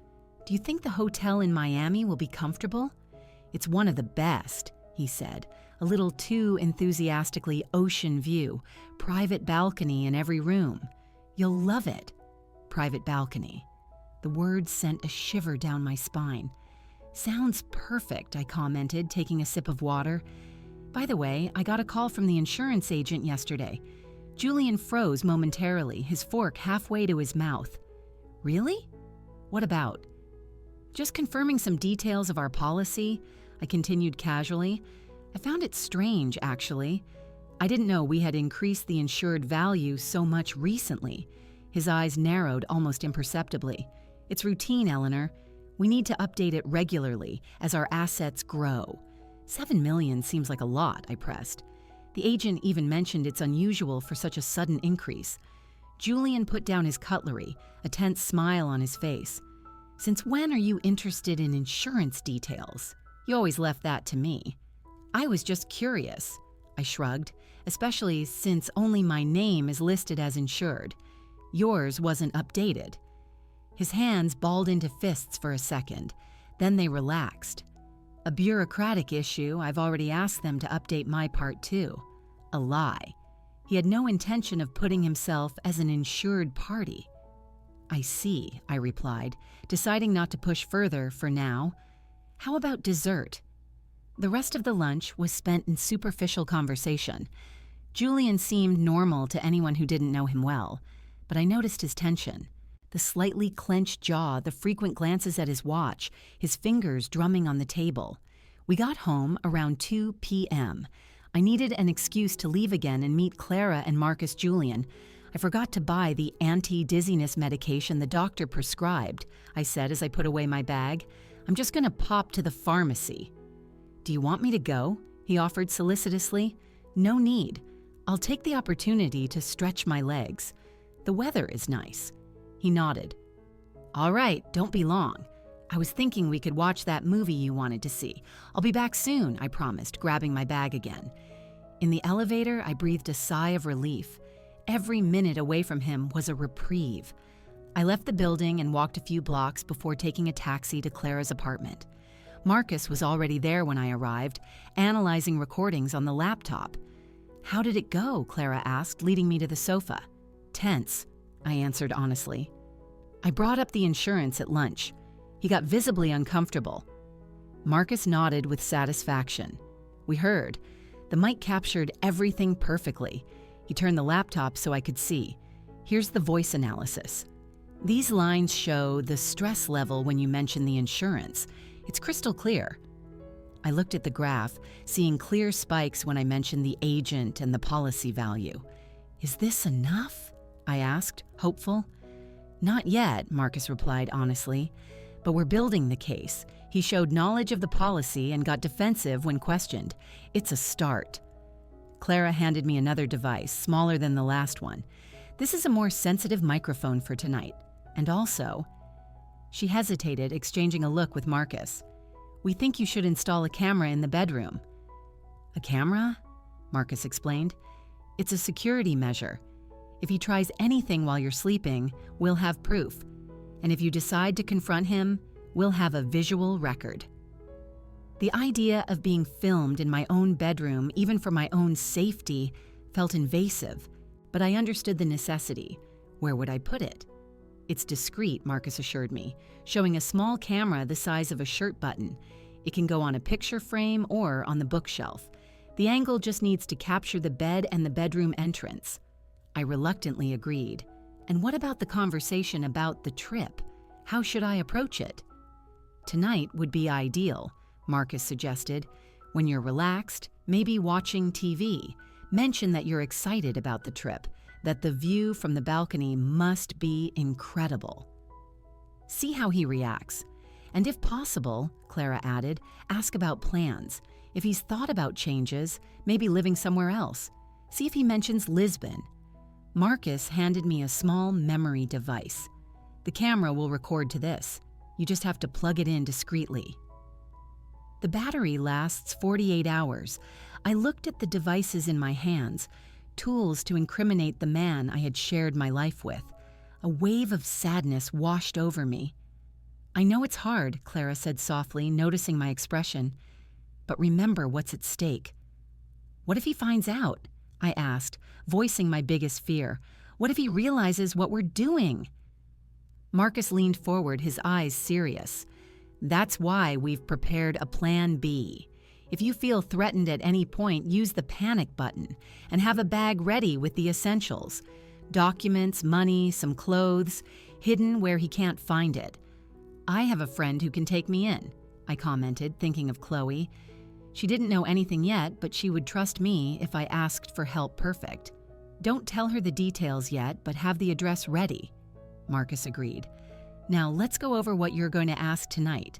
S1: Do you think the hotel in Miami will be comfortable?" "It's one of the best," he said, a little too enthusiastically ocean view, private balcony in every room. "You'll love it." Private balcony. The word sent a shiver down my spine. "Sounds perfect," I commented, taking a sip of water. "By the way, I got a call from the insurance agent yesterday." Julian froze momentarily, his fork halfway to his mouth. "Really? What about?" "Just confirming some details of our policy," I continued casually. "I found it strange, actually. I didn't know we had increased the insured value so much recently." His eyes narrowed almost imperceptibly. "It's routine, Eleanor. We need to update it regularly as our assets grow." $7 million seems like a lot, I pressed. The agent even mentioned it's unusual for such a sudden increase. Julian put down his cutlery, a tense smile on his face. "Since when are you interested in insurance details? You always left that to me." "I was just curious," I shrugged, "especially since only my name is listed as insured. Yours wasn't updated." His hands balled into fists for a second. Then they relaxed. A bureaucratic issue, I've already asked them to update my part too. A lie. He had no intention of putting himself as an insured party. I see, I replied, deciding not to push further for now. How about dessert? The rest of the lunch was spent in superficial conversation. Julian seemed normal to anyone who didn't know him well, but I noticed his tension. The slightly clenched jaw, the frequent glances at his watch, his fingers drumming on the table. We got home around 2 p.m. I needed an excuse to leave again and meet Clara and Marcus Julian. I forgot to buy the anti-dizziness medication the doctor prescribed, I said as I put away my bag. I'm just going to pop to the pharmacy. Do you want me to go? He offered solicitously. No need. I'll take the opportunity to stretch my legs. The weather is nice. He nodded. All right, don't be long. I was thinking we could watch that movie you wanted to see. I'll be back soon, I promised, grabbing my bag again. In the elevator, I breathed a sigh of relief. Every minute away from him was a reprieve. I left the building and walked a few blocks before taking a taxi to Clara's apartment. Marcus was already there when I arrived, analyzing recordings on the laptop. How did it go? Clara asked, leading me to the sofa. Tense, I answered honestly. I brought up the insurance at lunch. He got visibly uncomfortable. Marcus nodded with satisfaction. We heard. The mic captured everything perfectly. He turned the laptop so I could see. Here's the voice analysis. These lines show the stress level when you mention the insurance. It's crystal clear. I looked at the graph, seeing clear spikes when I mentioned the agent and the policy value. Is this enough? I asked, hopeful. Not yet, Marcus replied honestly, but we're building the case. He showed knowledge of the policy and got defensive when questioned. It's a start. Clara handed me another device, smaller than the last one. This is a more sensitive microphone for tonight. And also, she hesitated, exchanging a look with Marcus. We think you should install a camera in the bedroom. A camera? Marcus explained. It's a security measure. If he tries anything while you're sleeping, we'll have proof. And if you decide to confront him, we'll have a visual record. The idea of being filmed in my own bedroom, even for my own safety, felt invasive, but I understood the necessity. Where would I put it? It's discreet, Marcus assured me, showing a small camera the size of a shirt button. It can go on a picture frame or on the bookshelf. The angle just needs to capture the bed and the bedroom entrance. I reluctantly agreed. And what about the conversation about the trip? How should I approach it? Tonight would be ideal, Marcus suggested. When you're relaxed, maybe watching TV, mention that you're excited about the trip, that the view from the balcony must be incredible. See how he reacts. And if possible, Clara added, ask about plans. If he's thought about changes, maybe living somewhere else. See if he mentions Lisbon. Marcus handed me a small memory device. The camera will record to this. You just have to plug it in discreetly. The battery lasts 48 hours. I looked at the devices in my hands, tools to incriminate the man I had shared my life with. A wave of sadness washed over me. I know it's hard, Clara said softly, noticing my expression. But remember what's at stake. What if he finds out? I asked, voicing my biggest fear. What if he realizes what we're doing? Marcus leaned forward, his eyes serious. That's why we've prepared a plan B. If you feel threatened at any point, use the panic button and have a bag ready with the essentials. Documents, money, some clothes, hidden where he can't find it. I have a friend who can take me in, I commented, thinking of Chloe. She didn't know anything yet, but she would trust me if I asked for help perfect. Don't tell her the details yet, but have the address ready, Marcus agreed. Now let's go over what you're going to ask tonight.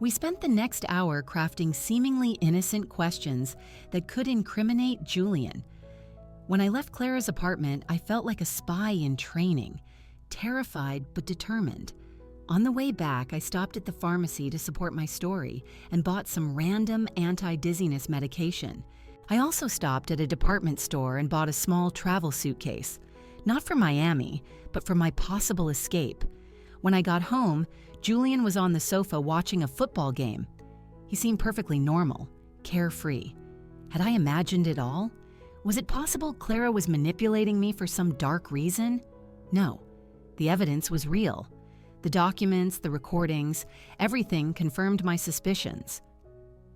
S1: We spent the next hour crafting seemingly innocent questions that could incriminate Julian. When I left Clara's apartment, I felt like a spy in training, terrified but determined. On the way back, I stopped at the pharmacy to support my story and bought some random anti-dizziness medication. I also stopped at a department store and bought a small travel suitcase, not for Miami, but for my possible escape. When I got home, Julian was on the sofa watching a football game. He seemed perfectly normal, carefree. Had I imagined it all? Was it possible Clara was manipulating me for some dark reason? No. The evidence was real. The documents, the recordings, everything confirmed my suspicions.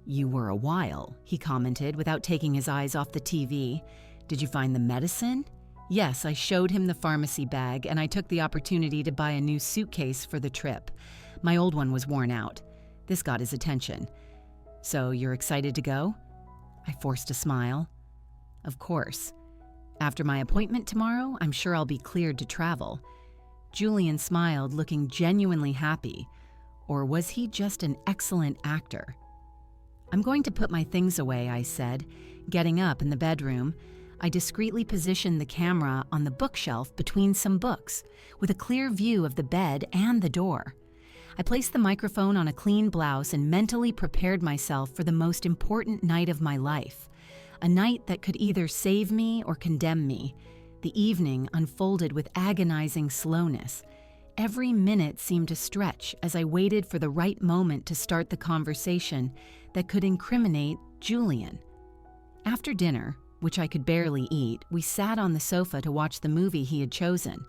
S1: "You were a while," he commented without taking his eyes off the TV. "Did you find the medicine?" Yes, I showed him the pharmacy bag, and I took the opportunity to buy a new suitcase for the trip. My old one was worn out. This got his attention. "So you're excited to go?" I forced a smile. "Of course. After my appointment tomorrow, I'm sure I'll be cleared to travel." Julian smiled, looking genuinely happy. Or was he just an excellent actor? "I'm going to put my things away," I said. Getting up in the bedroom, I discreetly positioned the camera on the bookshelf between some books, with a clear view of the bed and the door. I placed the microphone on a clean blouse and mentally prepared myself for the most important night of my life, a night that could either save me or condemn me. The evening unfolded with agonizing slowness. Every minute seemed to stretch as I waited for the right moment to start the conversation that could incriminate Julian. After dinner, which I could barely eat, we sat on the sofa to watch the movie he had chosen.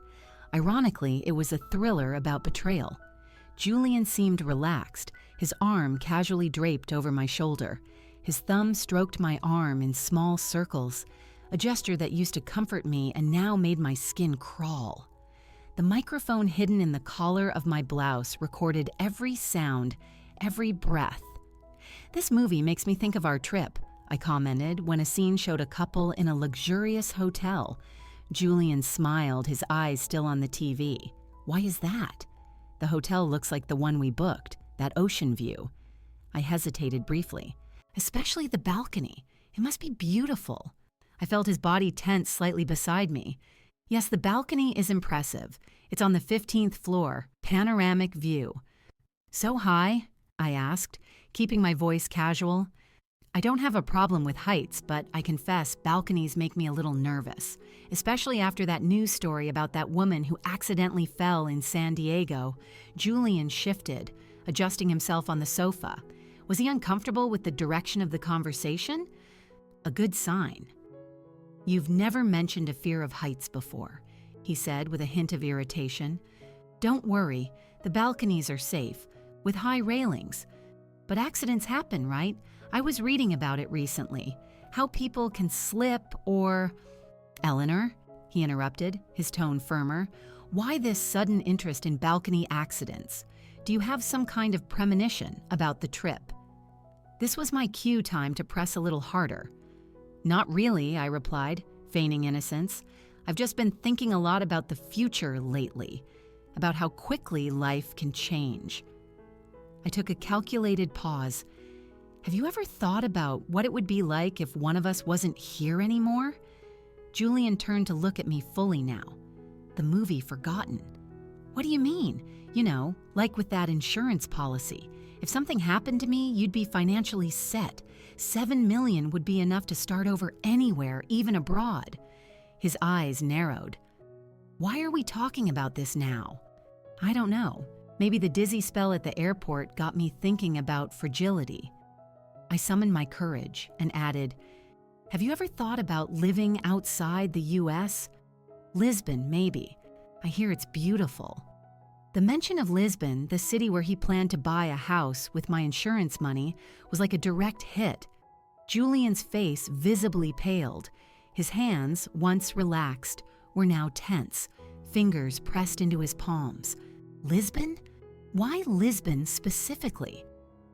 S1: Ironically, it was a thriller about betrayal. Julian seemed relaxed, his arm casually draped over my shoulder. His thumb stroked my arm in small circles, a gesture that used to comfort me and now made my skin crawl. The microphone hidden in the collar of my blouse recorded every sound, every breath. "This movie makes me think of our trip," I commented when a scene showed a couple in a luxurious hotel. Julian smiled, his eyes still on the TV. "Why is that?" "The hotel looks like the one we booked, that ocean view." I hesitated briefly. "Especially the balcony. It must be beautiful." I felt his body tense slightly beside me. "Yes, the balcony is impressive. It's on the 15th floor, panoramic view." "So high?" I asked, keeping my voice casual. I don't have a problem with heights, but I confess balconies make me a little nervous, especially after that news story about that woman who accidentally fell in San Diego. Julian shifted, adjusting himself on the sofa. Was he uncomfortable with the direction of the conversation? A good sign. "You've never mentioned a fear of heights before," he said with a hint of irritation. "Don't worry, the balconies are safe, with high railings. But accidents happen, right? I was reading about it recently, how people can slip or—" "Eleanor," he interrupted, his tone firmer, "why this sudden interest in balcony accidents? Do you have some kind of premonition about the trip?" This was my cue time to press a little harder. "Not really," I replied, feigning innocence. "I've just been thinking a lot about the future lately, about how quickly life can change." I took a calculated pause. "Have you ever thought about what it would be like if one of us wasn't here anymore?" Julian turned to look at me fully now. "The movie Forgotten." "What do you mean?" "You know, like with that insurance policy. If something happened to me, you'd be financially set. $7 million would be enough to start over anywhere, even abroad." His eyes narrowed. "Why are we talking about this now?" "I don't know. Maybe the dizzy spell at the airport got me thinking about fragility." I summoned my courage and added, "Have you ever thought about living outside the U.S.? Lisbon, maybe. I hear it's beautiful." The mention of Lisbon, the city where he planned to buy a house with my insurance money, was like a direct hit. Julian's face visibly paled. His hands, once relaxed, were now tense, fingers pressed into his palms. Lisbon? Why Lisbon specifically?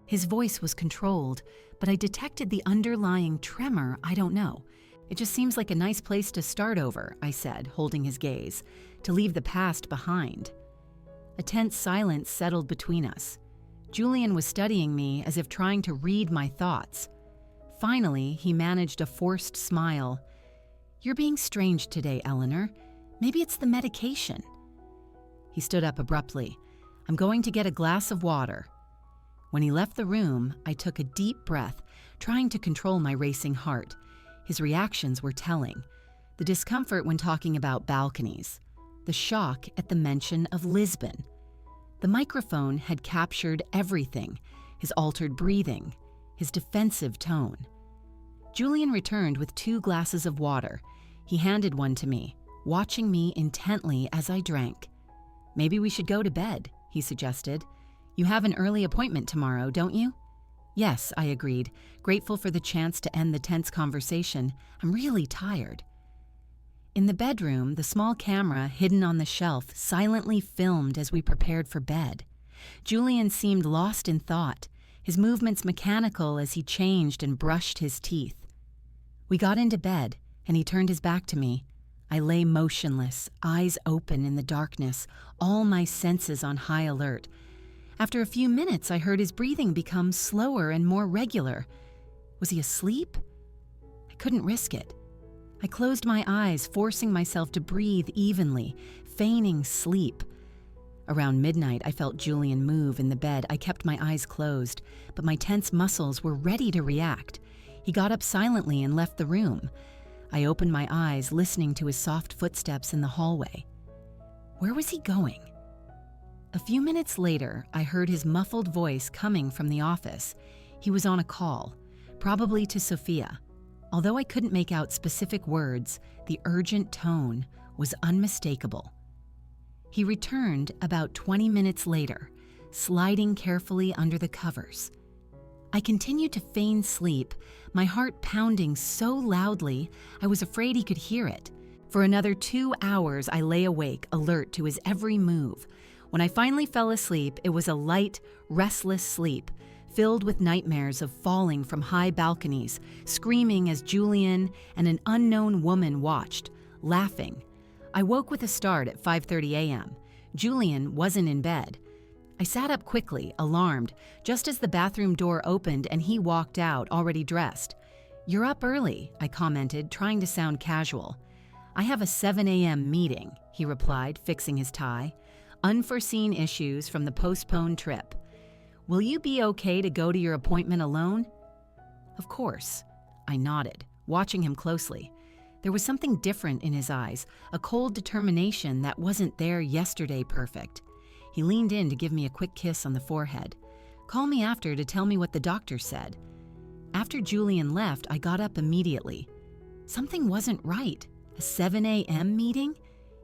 S1: His voice was controlled, but I detected the underlying tremor. "I don't know. It just seems like a nice place to start over," I said, holding his gaze, "to leave the past behind." A tense silence settled between us. Julian was studying me as if trying to read my thoughts. Finally, he managed a forced smile. "You're being strange today, Eleanor. Maybe it's the medication." He stood up abruptly. "I'm going to get a glass of water." When he left the room, I took a deep breath, trying to control my racing heart. His reactions were telling. The discomfort when talking about balconies. The shock at the mention of Lisbon. The microphone had captured everything: his altered breathing, his defensive tone. Julian returned with 2 glasses of water. He handed one to me, watching me intently as I drank. "Maybe we should go to bed," he suggested. "You have an early appointment tomorrow, don't you?" "Yes," I agreed, grateful for the chance to end the tense conversation. "I'm really tired." In the bedroom, the small camera hidden on the shelf silently filmed as we prepared for bed. Julian seemed lost in thought, his movements mechanical as he changed and brushed his teeth. We got into bed, and he turned his back to me. I lay motionless, eyes open in the darkness, all my senses on high alert. After a few minutes, I heard his breathing become slower and more regular. Was he asleep? I couldn't risk it. I closed my eyes, forcing myself to breathe evenly, feigning sleep. Around midnight, I felt Julian move in the bed. I kept my eyes closed, but my tense muscles were ready to react. He got up silently and left the room. I opened my eyes, listening to his soft footsteps in the hallway. Where was he going? A few minutes later, I heard his muffled voice coming from the office. He was on a call, probably to Sophia. Although I couldn't make out specific words, the urgent tone was unmistakable. He returned about 20 minutes later, sliding carefully under the covers. I continued to feign sleep, my heart pounding so loudly I was afraid he could hear it. For another 2 hours, I lay awake, alert to his every move. When I finally fell asleep, it was a light, restless sleep, filled with nightmares of falling from high balconies, screaming as Julian and an unknown woman watched, laughing. I woke with a start at 5:30 a.m. Julian wasn't in bed. I sat up quickly, alarmed, just as the bathroom door opened and he walked out, already dressed. "You're up early," I commented, trying to sound casual. "I have a 7 a.m. meeting," he replied, fixing his tie. "Unforeseen issues from the postponed trip. Will you be okay to go to your appointment alone?" "Of course." I nodded, watching him closely. There was something different in his eyes, a cold determination that wasn't there yesterday perfect. He leaned in to give me a quick kiss on the forehead. "Call me after to tell me what the doctor said." After Julian left, I got up immediately. Something wasn't right. A 7 a.m. meeting?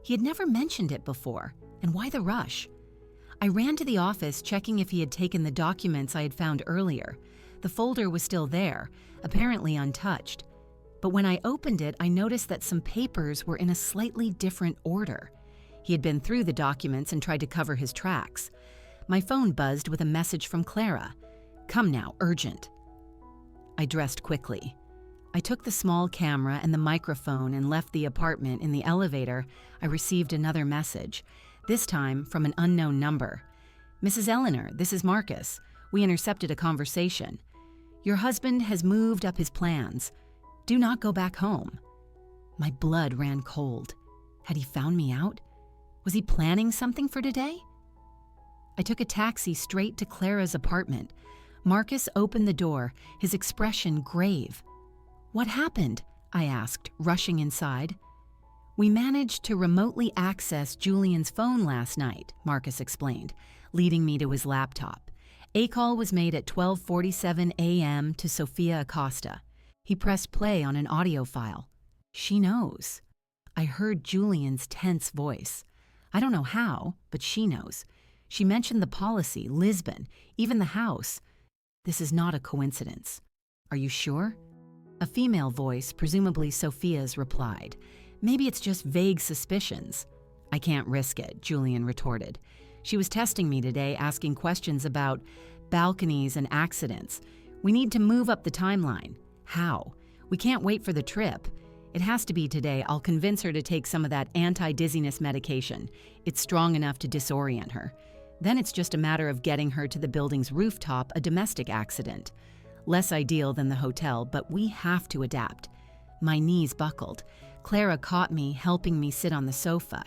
S1: He had never mentioned it before. And why the rush? I ran to the office, checking if he had taken the documents I had found earlier. The folder was still there, apparently untouched. But when I opened it, I noticed that some papers were in a slightly different order. He had been through the documents and tried to cover his tracks. My phone buzzed with a message from Clara. "Come now, urgent." I dressed quickly. I took the small camera and the microphone and left the apartment. In the elevator, I received another message, this time from an unknown number. "Mrs. Eleanor, this is Marcus. We intercepted a conversation. Your husband has moved up his plans. Do not go back home." My blood ran cold. Had he found me out? Was he planning something for today? I took a taxi straight to Clara's apartment. Marcus opened the door, his expression grave. "What happened?" I asked, rushing inside. "We managed to remotely access Julian's phone last night," Marcus explained, leading me to his laptop. A call was made at 12:47 a.m. to Sophia Acosta. He pressed play on an audio file. "She knows." I heard Julian's tense voice. "I don't know how, but she knows. She mentioned the policy, Lisbon, even the house. This is not a coincidence." "Are you sure?" A female voice, presumably Sophia's, replied. "Maybe it's just vague suspicions." "I can't risk it," Julian retorted. "She was testing me today, asking questions about balconies and accidents. We need to move up the timeline. How? We can't wait for the trip. It has to be today. I'll convince her to take some of that anti-dizziness medication. It's strong enough to disorient her. Then it's just a matter of getting her to the building's rooftop, a domestic accident. Less ideal than the hotel, but we have to adapt." My knees buckled. Clara caught me, helping me sit on the sofa.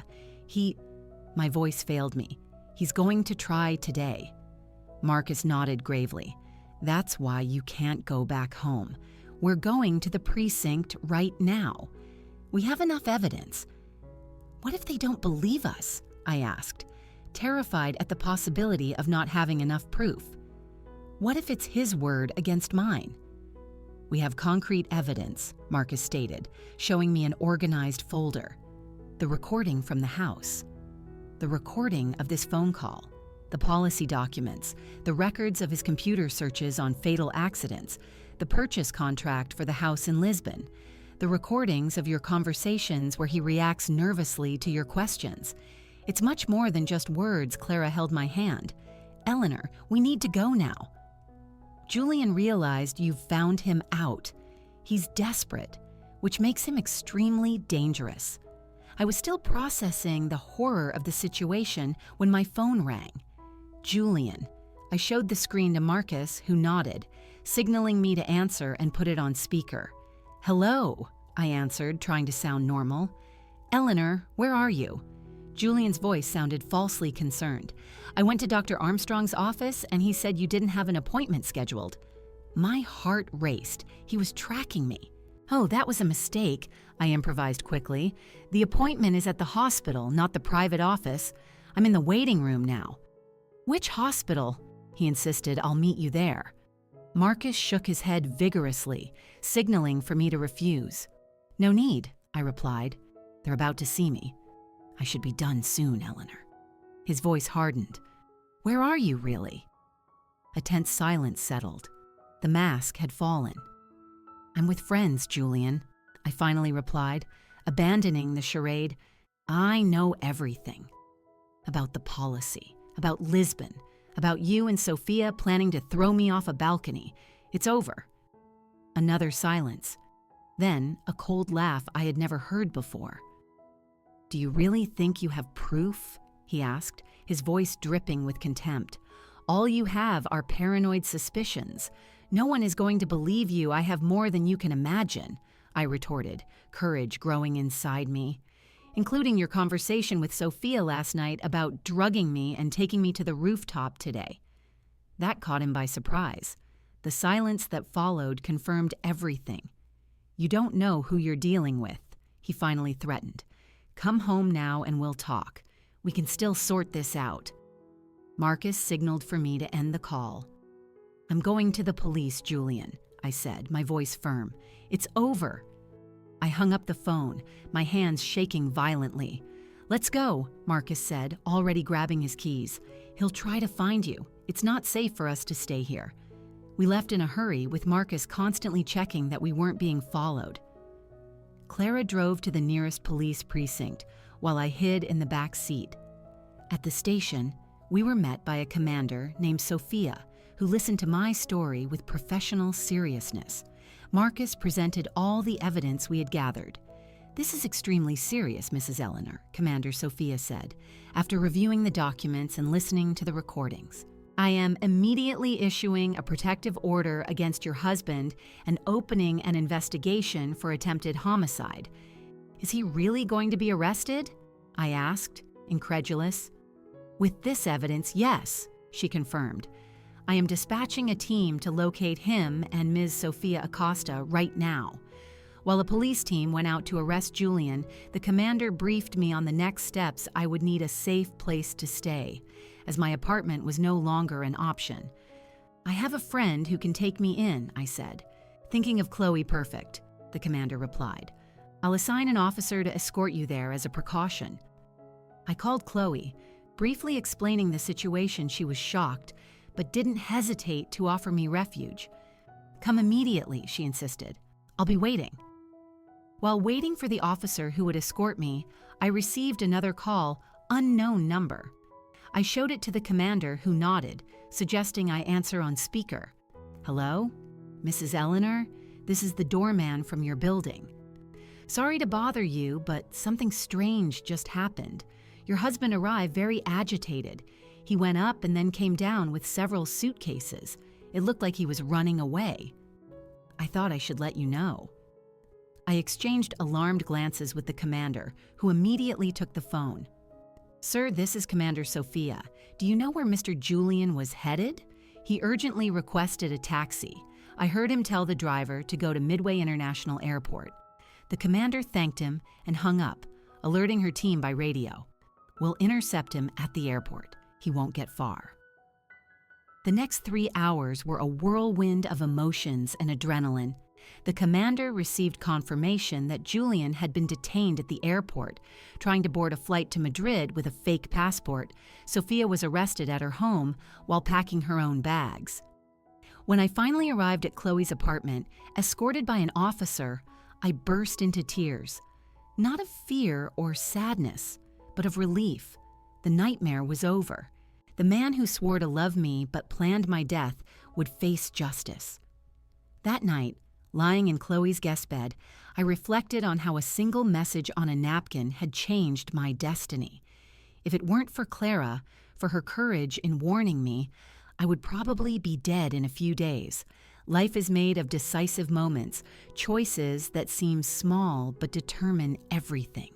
S1: My voice failed me. "He's going to try today." Marcus nodded gravely. "That's why you can't go back home. We're going to the precinct right now. We have enough evidence." "What if they don't believe us?" I asked. terrified at the possibility of not having enough proof. What if it's his word against mine? "We have concrete evidence," Marcus stated, showing me an organized folder. The recording from the house. The recording of this phone call. The policy documents. The records of his computer searches on fatal accidents. The purchase contract for the house in Lisbon. The recordings of your conversations where he reacts nervously to your questions. It's much more than just words. Clara held my hand. "Eleanor, we need to go now." "Julian realized you've found him out. He's desperate, which makes him extremely dangerous." I was still processing the horror of the situation when my phone rang. Julian. I showed the screen to Marcus, who nodded, signaling me to answer and put it on speaker. "Hello," I answered, trying to sound normal. "Eleanor, where are you?" Julian's voice sounded falsely concerned. "I went to Dr. Armstrong's office and he said you didn't have an appointment scheduled." My heart raced. He was tracking me. "Oh, that was a mistake," I improvised quickly. "The appointment is at the hospital, not the private office. I'm in the waiting room now." "Which hospital?" He insisted. "I'll meet you there." Marcus shook his head vigorously, signaling for me to refuse. "No need," I replied. "They're about to see me. I should be done soon, Eleanor." His voice hardened. "Where are you, really?" A tense silence settled. The mask had fallen. "I'm with friends, Julian," I finally replied, abandoning the charade. "I know everything. About the policy, about Lisbon, about you and Sophia planning to throw me off a balcony. It's over." Another silence. Then a cold laugh I had never heard before. "Do you really think you have proof?" he asked, his voice dripping with contempt. "All you have are paranoid suspicions. No one is going to believe you. I have more than you can imagine," I retorted, courage growing inside me. "Including your conversation with Sophia last night about drugging me and taking me to the rooftop today." That caught him by surprise. The silence that followed confirmed everything. "You don't know who you're dealing with," he finally threatened. "Come home now and we'll talk. We can still sort this out." Marcus signaled for me to end the call. "I'm going to the police, Julian," I said, my voice firm. "It's over." I hung up the phone, my hands shaking violently. "Let's go," Marcus said, already grabbing his keys. "He'll try to find you. It's not safe for us to stay here." We left in a hurry, with Marcus constantly checking that we weren't being followed. Clara drove to the nearest police precinct, while I hid in the back seat. At the station, we were met by a commander named Sophia, who listened to my story with professional seriousness. Marcus presented all the evidence we had gathered. "This is extremely serious, Mrs. Eleanor," Commander Sophia said, after reviewing the documents and listening to the recordings. "I am immediately issuing a protective order against your husband and opening an investigation for attempted homicide." "Is he really going to be arrested?" I asked, incredulous. "With this evidence, yes," she confirmed. "I am dispatching a team to locate him and Ms. Sophia Acosta right now." While a police team went out to arrest Julian, the commander briefed me on the next steps. I would need a safe place to stay, as my apartment was no longer an option. "I have a friend who can take me in," I said. "Thinking of Chloe Perfect," the commander replied. "I'll assign an officer to escort you there as a precaution." I called Chloe. Briefly explaining the situation, she was shocked, but didn't hesitate to offer me refuge. "Come immediately," she insisted. "I'll be waiting." While waiting for the officer who would escort me, I received another call, unknown number. I showed it to the commander, who nodded, suggesting I answer on speaker. "Hello? Mrs. Eleanor? This is the doorman from your building. Sorry to bother you, but something strange just happened. Your husband arrived very agitated. He went up and then came down with several suitcases. It looked like he was running away. I thought I should let you know." I exchanged alarmed glances with the commander, who immediately took the phone. "Sir, this is Commander Sophia. Do you know where Mr. Julian was headed? He urgently requested a taxi. I heard him tell the driver to go to Midway International Airport." The commander thanked him and hung up, alerting her team by radio. We'll intercept him at the airport. He won't get far." The next 3 hours were a whirlwind of emotions and adrenaline. The commander received confirmation that Julian had been detained at the airport, trying to board a flight to Madrid with a fake passport. Sophia was arrested at her home while packing her own bags. When I finally arrived at Chloe's apartment, escorted by an officer, I burst into tears. Not of fear or sadness, but of relief. The nightmare was over. The man who swore to love me but planned my death would face justice. That night, lying in Chloe's guest bed, I reflected on how a single message on a napkin had changed my destiny. If it weren't for Clara, for her courage in warning me, I would probably be dead in a few days. Life is made of decisive moments, choices that seem small but determine everything.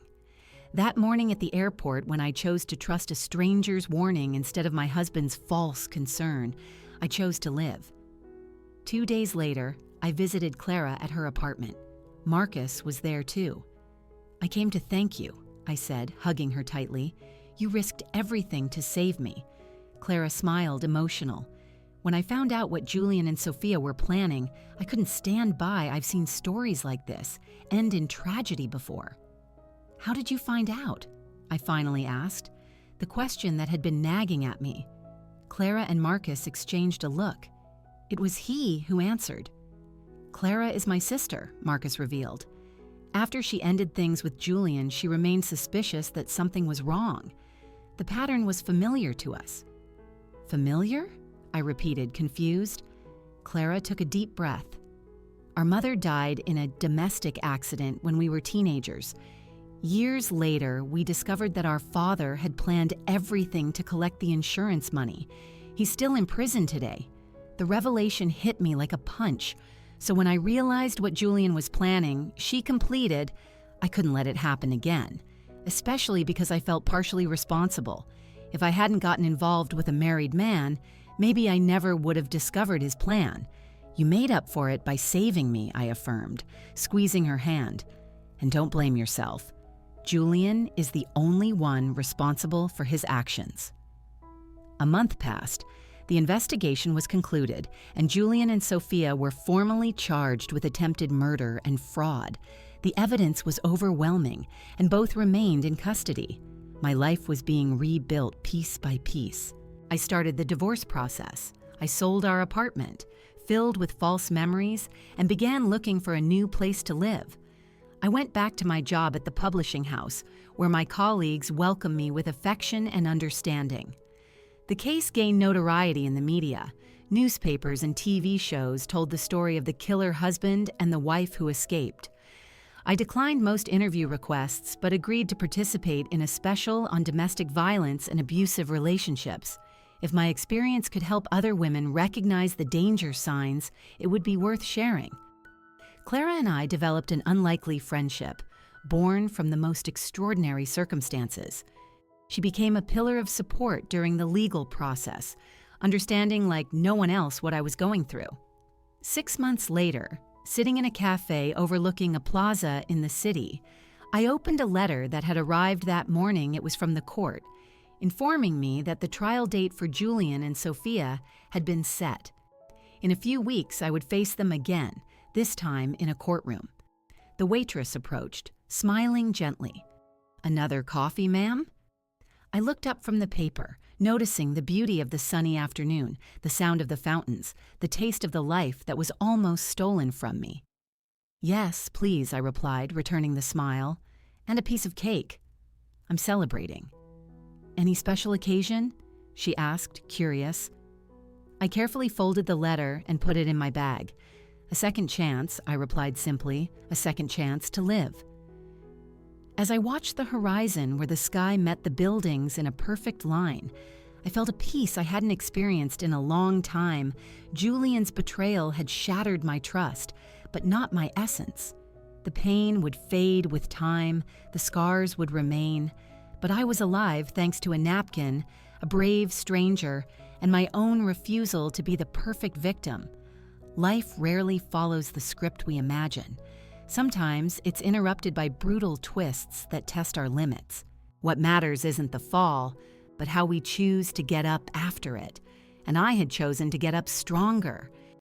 S1: That morning at the airport, when I chose to trust a stranger's warning instead of my husband's false concern, I chose to live. 2 days later, I visited Clara at her apartment. Marcus was there too. "I came to thank you," I said, hugging her tightly. "You risked everything to save me." Clara smiled, emotional. "When I found out what Julian and Sophia were planning, I couldn't stand by. I've seen stories like this end in tragedy before." "How did you find out?" I finally asked, the question that had been nagging at me. Clara and Marcus exchanged a look. It was he who answered. "Clara is my sister," Marcus revealed. After she ended things with Julian, she remained suspicious that something was wrong. The pattern was familiar to us. "Familiar?" I repeated, confused. Clara took a deep breath. "Our mother died in a domestic accident when we were teenagers. Years later, we discovered that our father had planned everything to collect the insurance money. He's still in prison today. The revelation hit me like a punch. So when I realized what Julian was planning, she completed, I couldn't let it happen again, especially because I felt partially responsible. If I hadn't gotten involved with a married man, maybe I never would have discovered his plan. You made up for it by saving me," I affirmed, squeezing her hand. "And don't blame yourself. Julian is the only one responsible for his actions." A month passed. The investigation was concluded, and Julian and Sophia were formally charged with attempted murder and fraud. The evidence was overwhelming, and both remained in custody. My life was being rebuilt piece by piece. I started the divorce process. I sold our apartment, filled with false memories, and began looking for a new place to live. I went back to my job at the publishing house, where my colleagues welcomed me with affection and understanding. The case gained notoriety in the media. Newspapers and TV shows told the story of the killer husband and the wife who escaped. I declined most interview requests, but agreed to participate in a special on domestic violence and abusive relationships. If my experience could help other women recognize the danger signs, it would be worth sharing. Clara and I developed an unlikely friendship, born from the most extraordinary circumstances. She became a pillar of support during the legal process, understanding like no one else what I was going through. 6 months later, sitting in a cafe overlooking a plaza in the city, I opened a letter that had arrived that morning. It was from the court, informing me that the trial date for Julian and Sophia had been set. In a few weeks, I would face them again, this time in a courtroom. The waitress approached, smiling gently. "Another coffee, ma'am?" I looked up from the paper, noticing the beauty of the sunny afternoon, the sound of the fountains, the taste of the life that was almost stolen from me. "Yes, please," I replied, returning the smile. "And a piece of cake. I'm celebrating." "Any special occasion?" she asked, curious. I carefully folded the letter and put it in my bag. "A second chance," I replied simply, "a second chance to live." As I watched the horizon where the sky met the buildings in a perfect line, I felt a peace I hadn't experienced in a long time. Julian's betrayal had shattered my trust, but not my essence. The pain would fade with time, the scars would remain, but I was alive thanks to a napkin, a brave stranger, and my own refusal to be the perfect victim. Life rarely follows the script we imagine. Sometimes it's interrupted by brutal twists that test our limits. What matters isn't the fall, but how we choose to get up after it. And I had chosen to get up stronger,